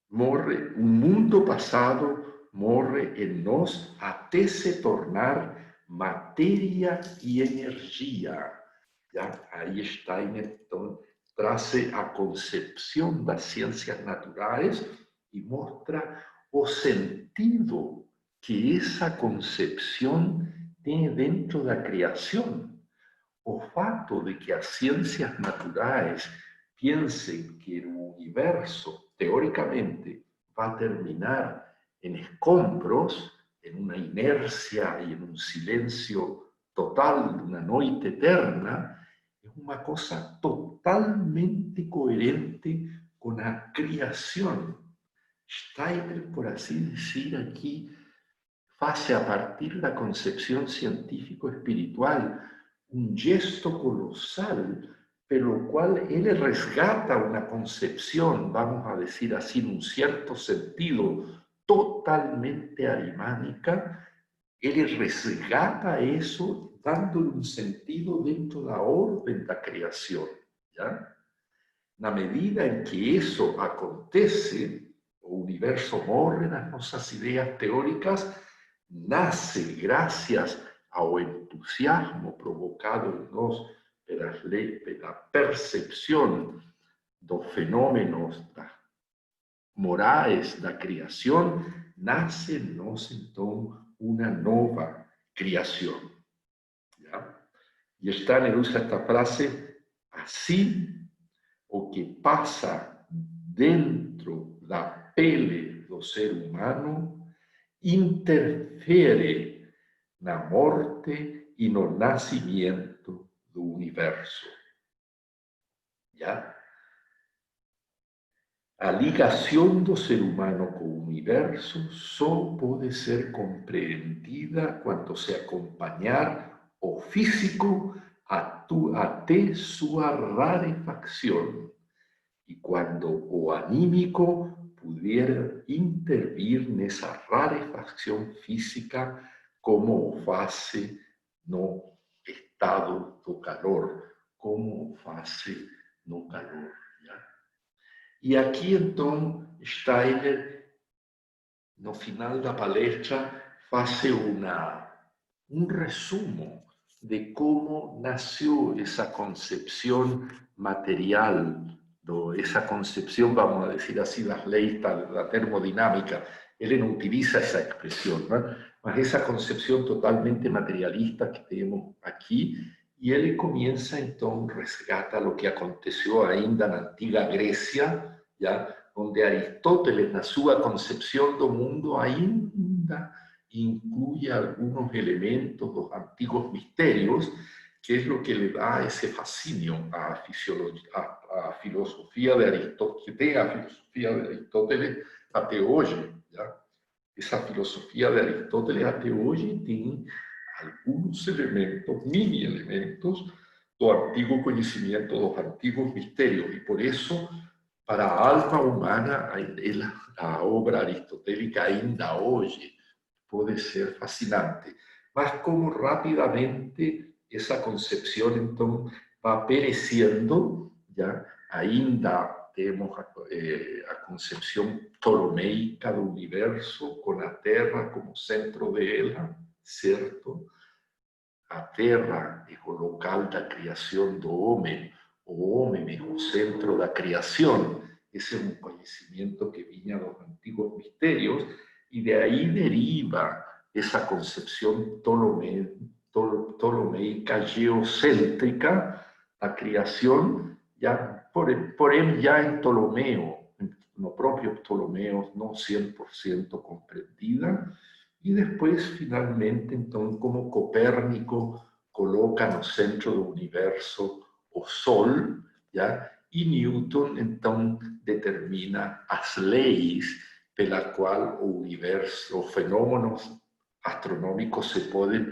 morre. Un mundo pasado morre en nós até se tornar matéria e energia. Já? Aí Steiner, então, traz a concepção das ciências naturais e mostra o sentido que essa concepção tem dentro da criação. O fato de que as ciências naturais pensem que o universo, teóricamente, vai terminar em escombros, em uma inércia e em um silêncio total, uma noite eterna, é uma coisa totalmente coerente com a criação. Steiner, por assim dizer, aqui faz a partir da concepção científico-espiritual um gesto colosal, pelo qual ele resgata uma concepção, vamos a decir assim, num certo sentido, totalmente arimânica. Ele resgata isso, dando-lhe um sentido dentro da ordem da criação. Já? Na medida em que isso acontece, o universo morre nas nossas ideias teóricas, nasce graças ao entusiasmo provocado em nós pela percepção dos fenômenos morais da criação, nasce em nós, então, uma nova criação. ¿Ya? E Steiner usa esta frase: assim, o que passa dentro da pele do ser humano interfere na morte e no nascimento do universo. Já? A ligação do ser humano com o universo só pode ser compreendida quando se acompanhar o físico até sua rarefacção e quando o anímico puder intervir nessa rarefacção física como o faz no estado do calor, como o faz no calor. Já? E aqui, então, Steiner, no final da palestra, faz um resumo de como nasceu essa concepção material, essa concepção, vamos a decir assim, das leis da termodinâmica. Ele não utiliza essa expressão, ¿no? Mas essa concepção totalmente materialista que temos aqui, e ele começa, então, resgata o que aconteceu ainda na antiga Grécia, já, onde Aristóteles, na sua concepção do mundo, ainda inclui algunos elementos dos antiguos misterios, que es lo que le da ese fascinio a filosofía de Aristóteles, que tem a filosofía de Aristóteles até hoje. ¿Ya? Esa filosofía de Aristóteles até hoje tem algunos elementos, mini elementos, do antigo conhecimento, dos antigos misterios, y por eso, para a alma humana, a obra aristotélica ainda hoje pode ser fascinante, mas como rapidamente essa concepção, então, vai perecendo, já? Ainda temos a concepção ptolomeica do universo, com a Terra como centro dela, certo? A Terra é o local da criação do homem, o homem é o centro da criação. Esse é um conhecimento que vinha dos antigos mistérios, y de ahí deriva esa concepción ptolomeica geocéntrica, la creación, ya, porém ya en Ptolomeo, no propio Ptolomeo, no 100% comprendida, y después finalmente, entonces, como Copérnico coloca no centro do universo o Sol, ya, y Newton, entonces, determina as leis pela qual o universo, os fenômenos astronômicos se podem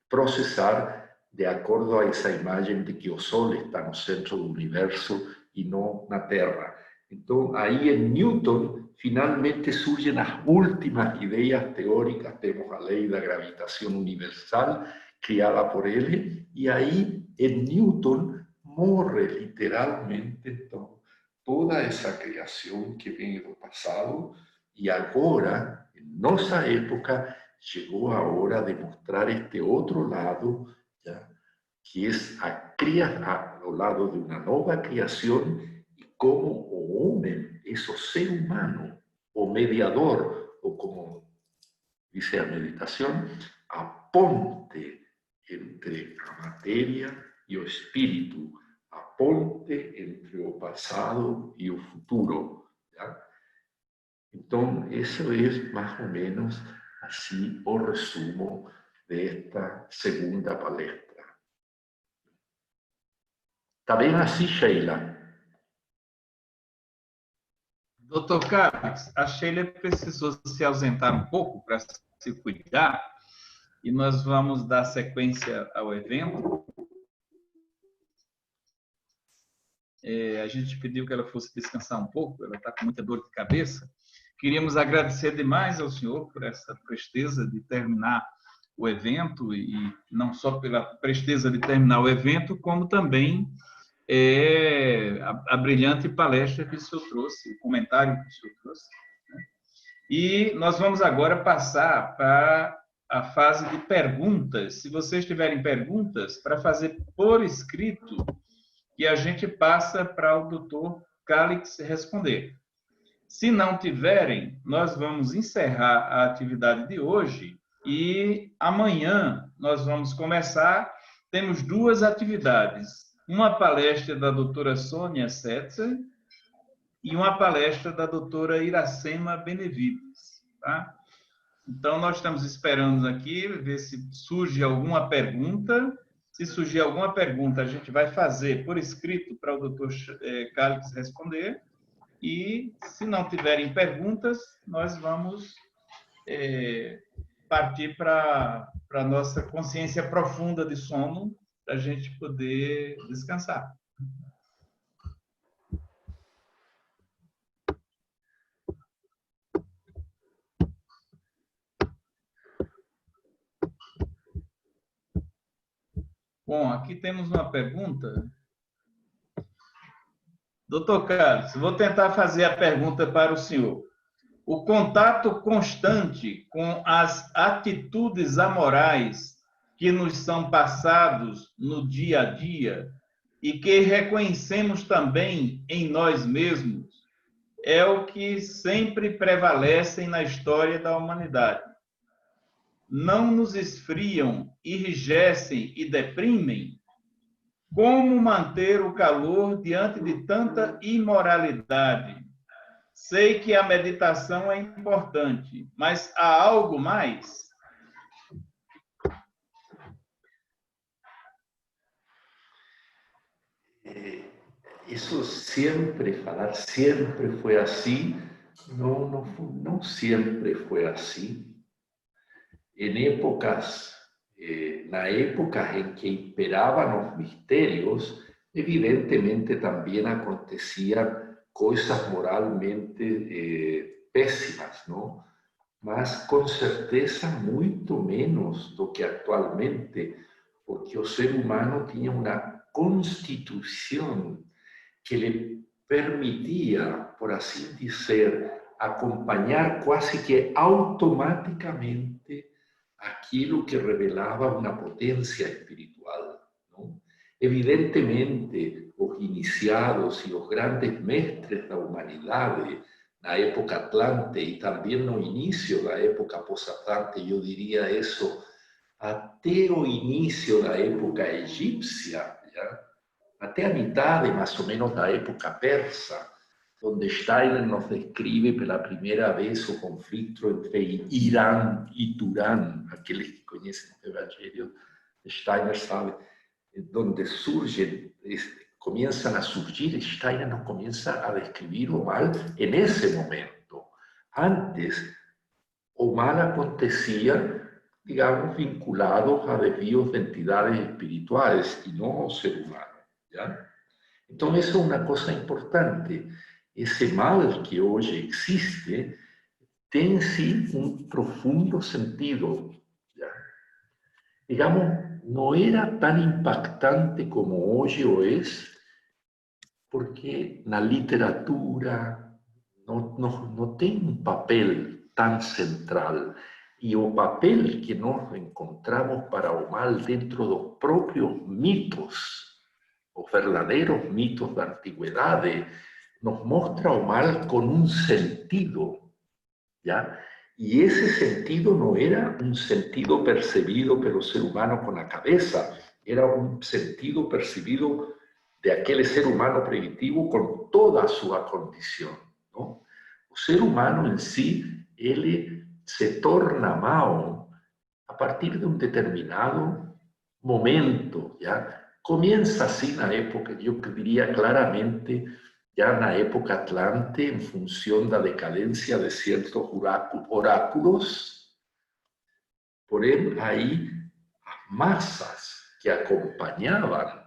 processar de acordo a essa imagem de que o Sol está no centro do universo e não na Terra. Então, aí em Newton, finalmente surgem as últimas ideias teóricas, temos a lei da gravitação universal, criada por ele, e aí em Newton morre literalmente, então, toda essa criação que vem do passado. E agora, en nuestra época llegó ahora de mostrar este otro lado, ¿ya? Que es al lado de una nueva creación y cómo o hombre es o ser humano, o mediador, o como dice la meditación, a ponte entre la materia y el espíritu, a ponte entre el pasado y el futuro. ¿Ya? Entonces, eso es más o menos así o resumo de esta segunda palestra. ¿Está bien así, Sheila? Doutor Carlos, a Sheila precisou se ausentar um pouco para se cuidar e nós vamos dar sequência ao evento. A gente pediu que ela fosse descansar um pouco, ela está com muita dor de cabeça. Queríamos agradecer demais ao senhor por essa presteza de terminar o evento, e não só pela presteza de terminar o evento, como também a brilhante palestra que o senhor trouxe, o comentário que o senhor trouxe. Né? E nós vamos agora passar para a fase de perguntas. Se vocês tiverem perguntas, para fazer por escrito, que a gente passa para o doutor Calix responder. Se não tiverem, nós vamos encerrar a atividade de hoje e amanhã nós vamos começar. Temos duas atividades. Uma palestra da doutora Sônia Setzer e uma palestra da doutora Iracema Benevides. Tá? Então, nós estamos esperando aqui, ver se surge alguma pergunta. Se surgir alguma pergunta, a gente vai fazer por escrito para o doutor Calix responder. E, se não tiverem perguntas, nós vamos partir para a nossa consciência profunda de sono, para a gente poder descansar. Bom, aqui temos uma pergunta. Doutor Carlos, vou tentar fazer a pergunta para o senhor. O contato constante com as atitudes amorais que nos são passados no dia a dia e que reconhecemos também em nós mesmos é o que sempre prevalece na história da humanidade. Não nos esfriam, enrijecem e deprimem? Como manter o calor diante de tanta imoralidade? Sei que a meditação é importante, mas há algo mais? Isso sempre, falar sempre foi assim, não sempre foi assim. Na época en que imperaban los misterios, evidentemente también acontecían cosas moralmente pésimas, ¿no? Mas con certeza mucho menos do que actualmente, porque el ser humano tenía una constitución que le permitía, por así decir, acompañar casi que automáticamente aquilo que revelaba una potencia espiritual, ¿no? Evidentemente, los iniciados y los grandes mestres de la humanidad, la época Atlante y también no inicio de la época post-Atlante, yo diría eso, hasta el inicio de la época egipcia, ¿ya? Hasta a mitad de más o menos la época persa, donde Steiner nos describe por la primera vez el conflicto entre Irán y Turán, aquellos que conocen el Evangelio de Steiner saben, donde comienzan a surgir, Steiner nos comienza a describir o mal en ese momento. Antes, o mal acontecía, digamos, vinculado a desvíos de entidades espirituales y no al ser humano, ¿ya? Entonces, eso es una cosa importante. Ese mal que hoy existe tiene sí un profundo sentido, ¿ya? Digamos, no era tan impactante como hoy lo es, porque la literatura no tiene un papel tan central. E o papel que nós encontramos para o mal dentro dos próprios mitos, os verdadeiros mitos da antiguidade, nos mostra o mal con un sentido, ¿ya? Y ese sentido no era un sentido percibido por el ser humano con la cabeza, era un sentido percibido de aquel ser humano primitivo con toda su condición, ¿no? O ser humano en sí, él se torna mal a partir de un determinado momento, ¿ya? Comienza así na época, yo diría claramente, ya na época Atlante, en función da decadencia de ciertos oráculos, porém aí as massas que acompanhaban,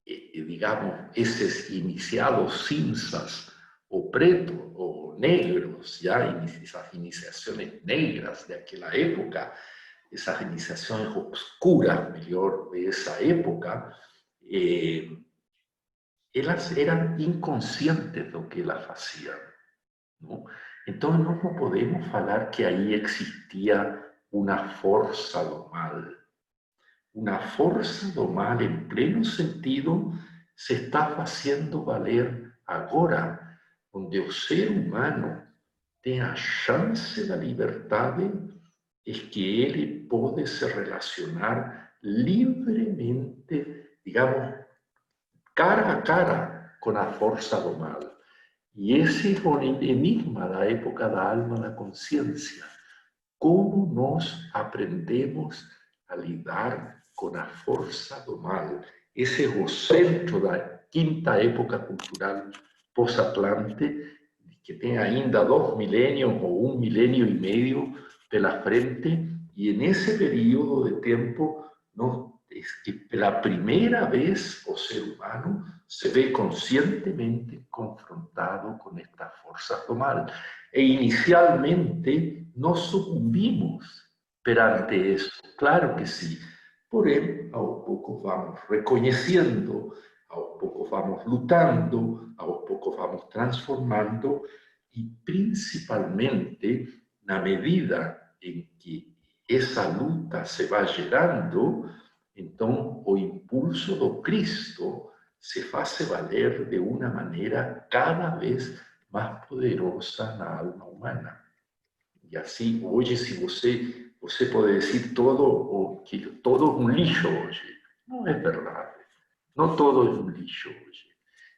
digamos, esos iniciados cinzas o pretos o negros, ya esas iniciaciones negras de aquella época, esas iniciaciones oscuras, mejor, de esa época, ellas eran inconscientes de lo que ellas hacían, ¿no? Entonces no podemos hablar que ahí existía una fuerza do mal. Una fuerza do mal en pleno sentido se está haciendo valer agora, onde o ser humano tem a chance da liberdade, é que ele pode se relacionar livremente, digamos, cara a cara com a força do mal. E esse é o enigma da época da alma da consciência. Como nós aprendemos a lidar com a força do mal? Esse é o centro da quinta época cultural pós-Atlante, que tem ainda 2 milênios ou 1 milênio e meio pela frente, e nesse período de tempo, que pela primeira vez o ser humano se vê conscientemente confrontado com esta força do mal. E inicialmente nós sucumbimos perante isso, claro que sim. Porém, ao pouco vamos reconhecendo, ao pouco vamos lutando, ao pouco vamos transformando, e principalmente na medida em que essa luta se vai gerando, então o impulso do Cristo se faz valer de uma maneira cada vez mais poderosa na alma humana. E assim, hoje, se você pode dizer que todo é um lixo hoje. Não é verdade. Não todo é um lixo hoje.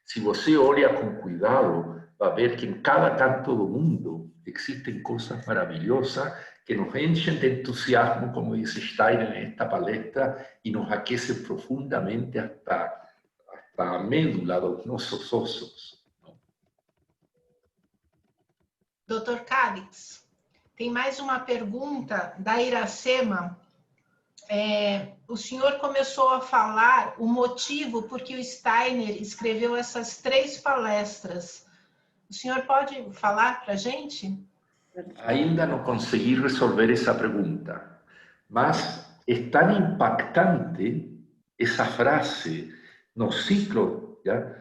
Se você olha com cuidado, vai ver que em cada canto do mundo existem coisas maravilhosas que nos enchem de entusiasmo, como diz Steiner nesta palestra, e nos aquecem profundamente hasta a médula dos nossos ossos. Dr. Calix, tem mais uma pergunta da Iracema. O senhor começou a falar o motivo por que o Steiner escreveu essas 3 palestras. O senhor pode falar para a gente? Ainda não consegui resolver essa pergunta, mas é tão impactante essa frase no ciclo, já?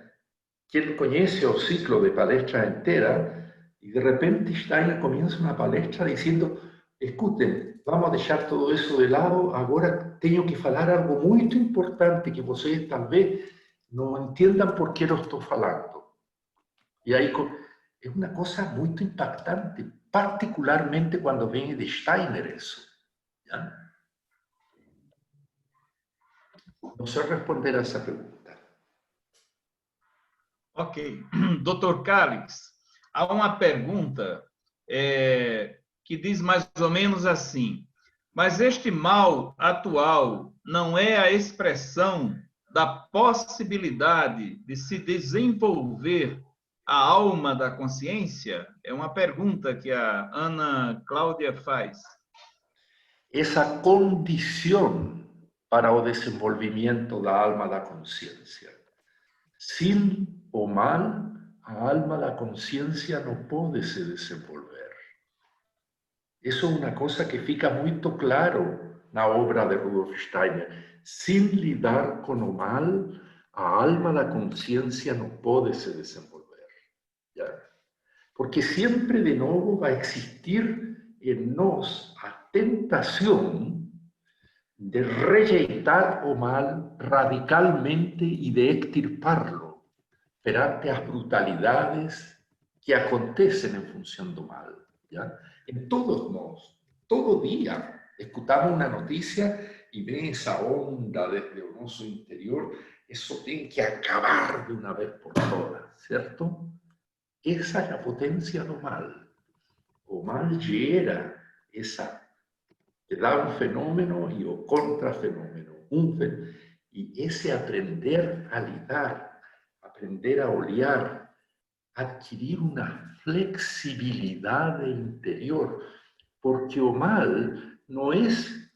Quem conhece o ciclo de palestra inteira, e de repente Steiner comienza uma palestra dizendo: escutem, vamos deixar todo isso de lado, agora tenho que falar algo muito importante que vocês talvez não entendam por que eu estou falando. E aí é uma coisa muito impactante, particularmente quando vem de Steiner isso. ¿Ya? Não sei responder a essa pergunta. Ok. Dr. Calix, há uma pergunta que diz mais ou menos assim: mas este mal atual não é a expressão da possibilidade de se desenvolver a alma da consciência? É uma pergunta que a Ana Cláudia faz. Essa condição para o desenvolvimento da alma da consciência. Sem o mal, a alma da consciência não pode se desenvolver. Isso é uma coisa que fica muito claro na obra de Rudolf Steiner. Sem lidar com o mal, a alma da consciência não pode se desenvolver. ¿Ya? Porque siempre de nuevo va a existir en nos a tentación de rejeitar o mal radicalmente y de extirparlo perante las brutalidades que acontecen en función do mal. ¿Ya? En todos nós, todo día, escutamos una noticia y ve esa onda desde o nosso interior, eso tiene que acabar de una vez por todas, ¿cierto? Esa es la potencia do mal. O mal gera esa, que da un fenómeno y o contrafenómeno. Y ese aprender a lidar, aprender a olear, adquirir una flexibilidad interior, porque o mal no es,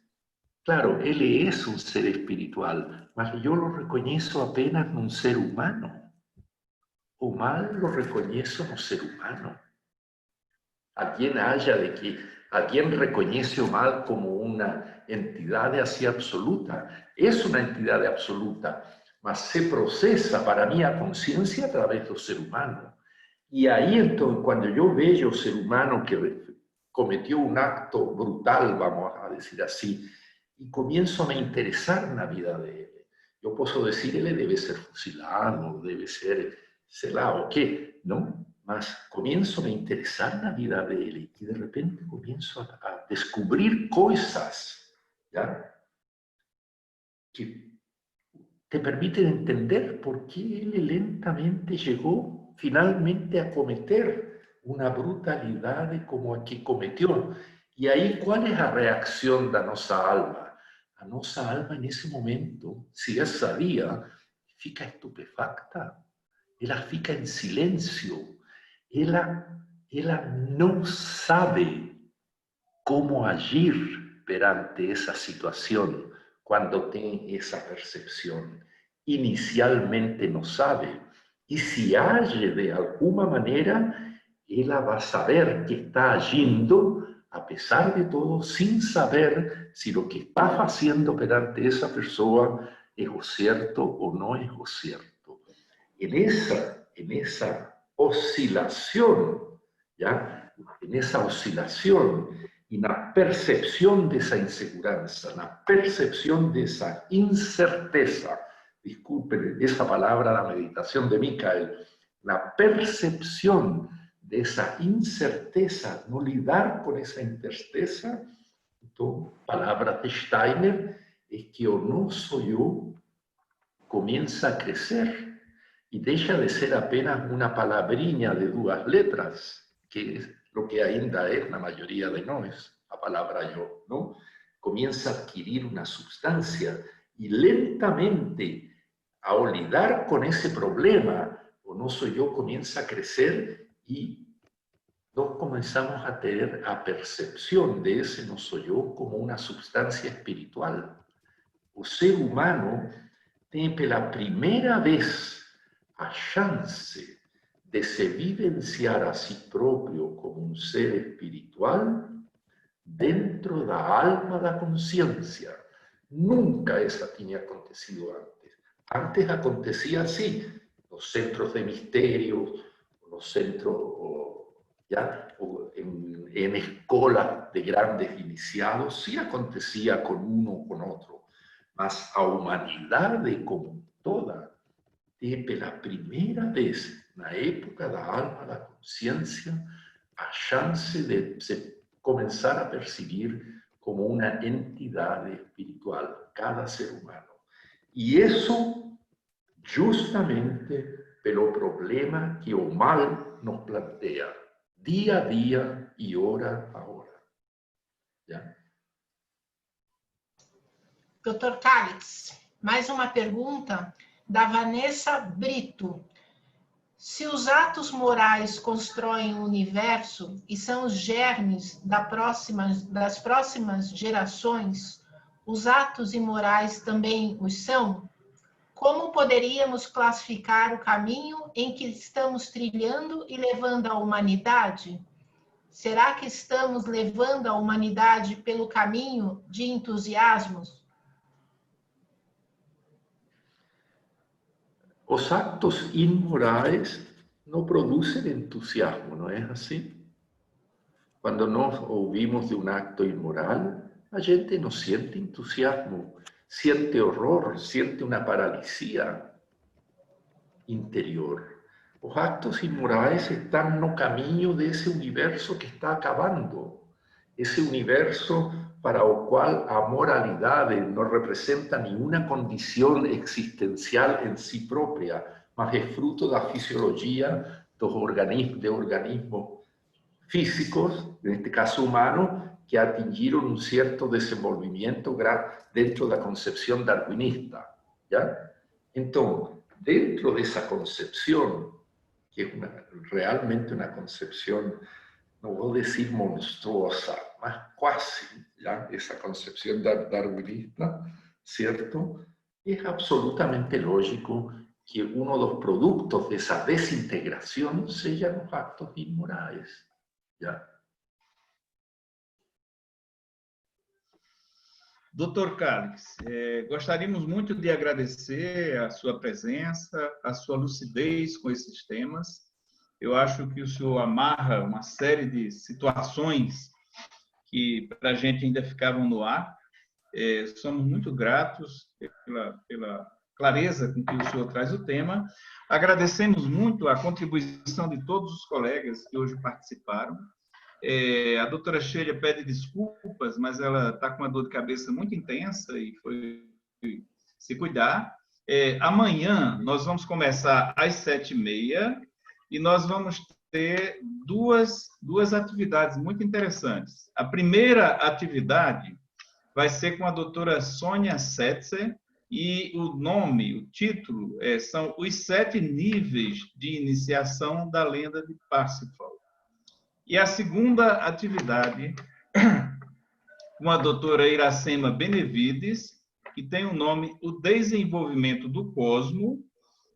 claro, él es un ser espiritual, mas yo lo reconozco apenas en un ser humano. O mal lo reconozco en un ser humano. Alguien haya de que alguien reconoce o mal como una entidad así absoluta. Es una entidad absoluta, mas se procesa para mí a conciencia a través del ser humano. Y ahí entonces, cuando yo veo el ser humano que cometió un acto brutal, vamos a decir así, y comienzo a me interesar en la vida de él. Yo puedo decir, él debe ser fusilado, debe ser, sei lá, o qué, ¿no? Mas comienzo a interesar en la vida de él y de repente comienzo a descubrir cosas, ¿ya? Que te permiten entender por qué él lentamente llegó finalmente a cometer una brutalidad como a que cometió. Y ahí, ¿cuál es la reacción de nuestra alma? A nuestra alma en ese momento, si es sabía, fica estupefacta, ella fica en silencio, ella no sabe cómo agir perante esa situación cuando tiene esa percepción. Inicialmente no sabe, y si age de alguna manera, ella va a saber que está agindo, a pesar de todo, sin saber si lo que está haciendo perante esa persona es o cierto o no es o cierto. En esa oscilación, ¿ya? En esa oscilación y la percepción de esa inseguridad, la percepción de esa incerteza, disculpen esa palabra, la meditación de Michael, la percepción de esa incerteza, no lidar con esa incerteza, entonces, palabra de Steiner, es que o no soy yo, comienza a crecer y deja de ser apenas una palabrinha de dos letras, que es lo que ainda es la mayoría de nós, la palabra yo, ¿no? Comienza a adquirir una sustancia y lentamente, a olvidar con ese problema, o no soy yo, comienza a crecer y nos comenzamos a tener a percepción de ese no soy yo como una sustancia espiritual. O ser humano tiene pela primera vez a chance de se vivenciar a sí propio como un ser espiritual dentro da alma da conciencia. Nunca esa tenía acontecido antes. Antes acontecía así, los centros de misterio, los centros, ¿ya? En escuelas de grandes iniciados, sí acontecía con uno o con otro, mas a humanidade como toda, de pela primeira vez na época da alma da consciência, a chance de se começar a percibir como uma entidade espiritual, cada ser humano. E isso justamente pelo problema que o mal nos plantea, dia a dia e hora a hora. ¿Ya? Dr. Calix, mais uma pergunta da Vanessa Brito. Se os atos morais constroem o universo e são os germes das próximas gerações, os atos imorais também os são? Como poderíamos classificar o caminho em que estamos trilhando e levando a humanidade? Será que estamos levando a humanidade pelo caminho de entusiasmos? Os actos inmorais no producen entusiasmo, ¿no es así? Cuando nos ouvimos de un acto inmoral, la gente no siente entusiasmo, siente horror, siente una paralisía interior. Los actos inmorais están no caminho desse universo que está acabando. Ese universo para o qual a moralidade no representa nenhuma condição existencial em si própria, mas é fruto da fisiologia dos organismos físicos, neste caso humano, que atingiram um certo desenvolvimento dentro da concepção darwinista. ¿Ya? Então, dentro dessa concepção, que es realmente una concepción, no voy a decir monstruosa, más casi, ¿ya? Esa concepción darwinista, ¿cierto? Es absolutamente lógico que uno de los productos de esa desintegración sean los actos inmorales, ¿ya? Doutor Calix, gostaríamos muito de agradecer a sua presença, a sua lucidez com esses temas. Eu acho que o senhor amarra uma série de situações que para a gente ainda ficavam no ar. Somos muito gratos pela clareza com que o senhor traz o tema. Agradecemos muito a contribuição de todos os colegas que hoje participaram. A doutora Sheila pede desculpas, mas ela está com uma dor de cabeça muito intensa e foi se cuidar. Amanhã nós vamos começar às 7h30 e nós vamos ter duas atividades muito interessantes. A primeira atividade vai ser com a doutora Sônia Setzer e o título são os 7 níveis de iniciação da lenda de Parsifal. E a segunda atividade, com a doutora Iracema Benevides, que tem o nome O Desenvolvimento do Cosmo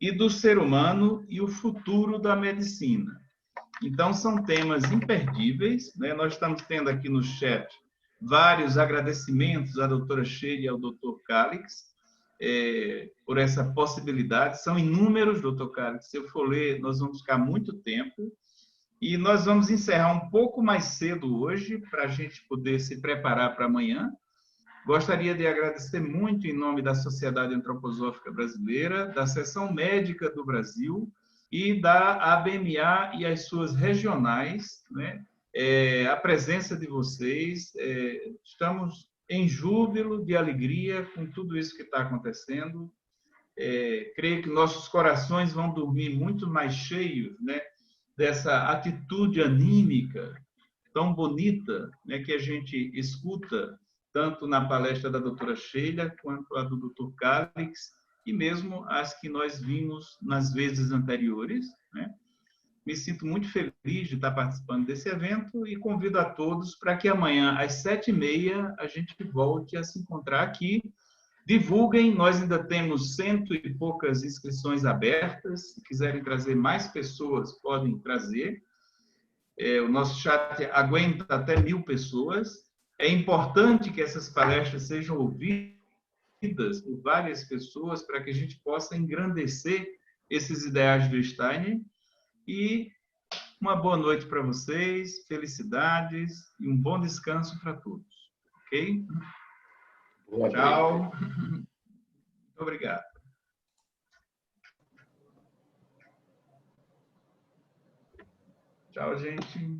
e do Ser Humano e o Futuro da Medicina. Então, são temas imperdíveis, né? Nós estamos tendo aqui no chat vários agradecimentos à doutora Sheila e ao doutor Calix por essa possibilidade. São inúmeros, doutor Calix. Se eu for ler, nós vamos ficar muito tempo. E nós vamos encerrar um pouco mais cedo hoje, para a gente poder se preparar para amanhã. Gostaria de agradecer muito em nome da Sociedade Antroposófica Brasileira, da Seção Médica do Brasil e da ABMA e as suas regionais, né? A presença de vocês. Estamos em júbilo, de alegria com tudo isso que está acontecendo. Creio que nossos corações vão dormir muito mais cheios, né, dessa atitude anímica tão bonita, né, que a gente escuta tanto na palestra da doutora Sheila quanto a do doutor Calix e mesmo as que nós vimos nas vezes anteriores, né? Me sinto muito feliz de estar participando desse evento e convido a todos para que amanhã, às 7h30, a gente volte a se encontrar aqui. Divulguem, nós ainda temos 100 e poucas inscrições abertas. Se quiserem trazer mais pessoas, podem trazer. O nosso chat aguenta até 1000 pessoas. É importante que essas palestras sejam ouvidas por várias pessoas para que a gente possa engrandecer esses ideais do Steiner. E uma boa noite para vocês, felicidades e um bom descanso para todos. Ok? Tchau. Muito obrigado. Tchau, gente.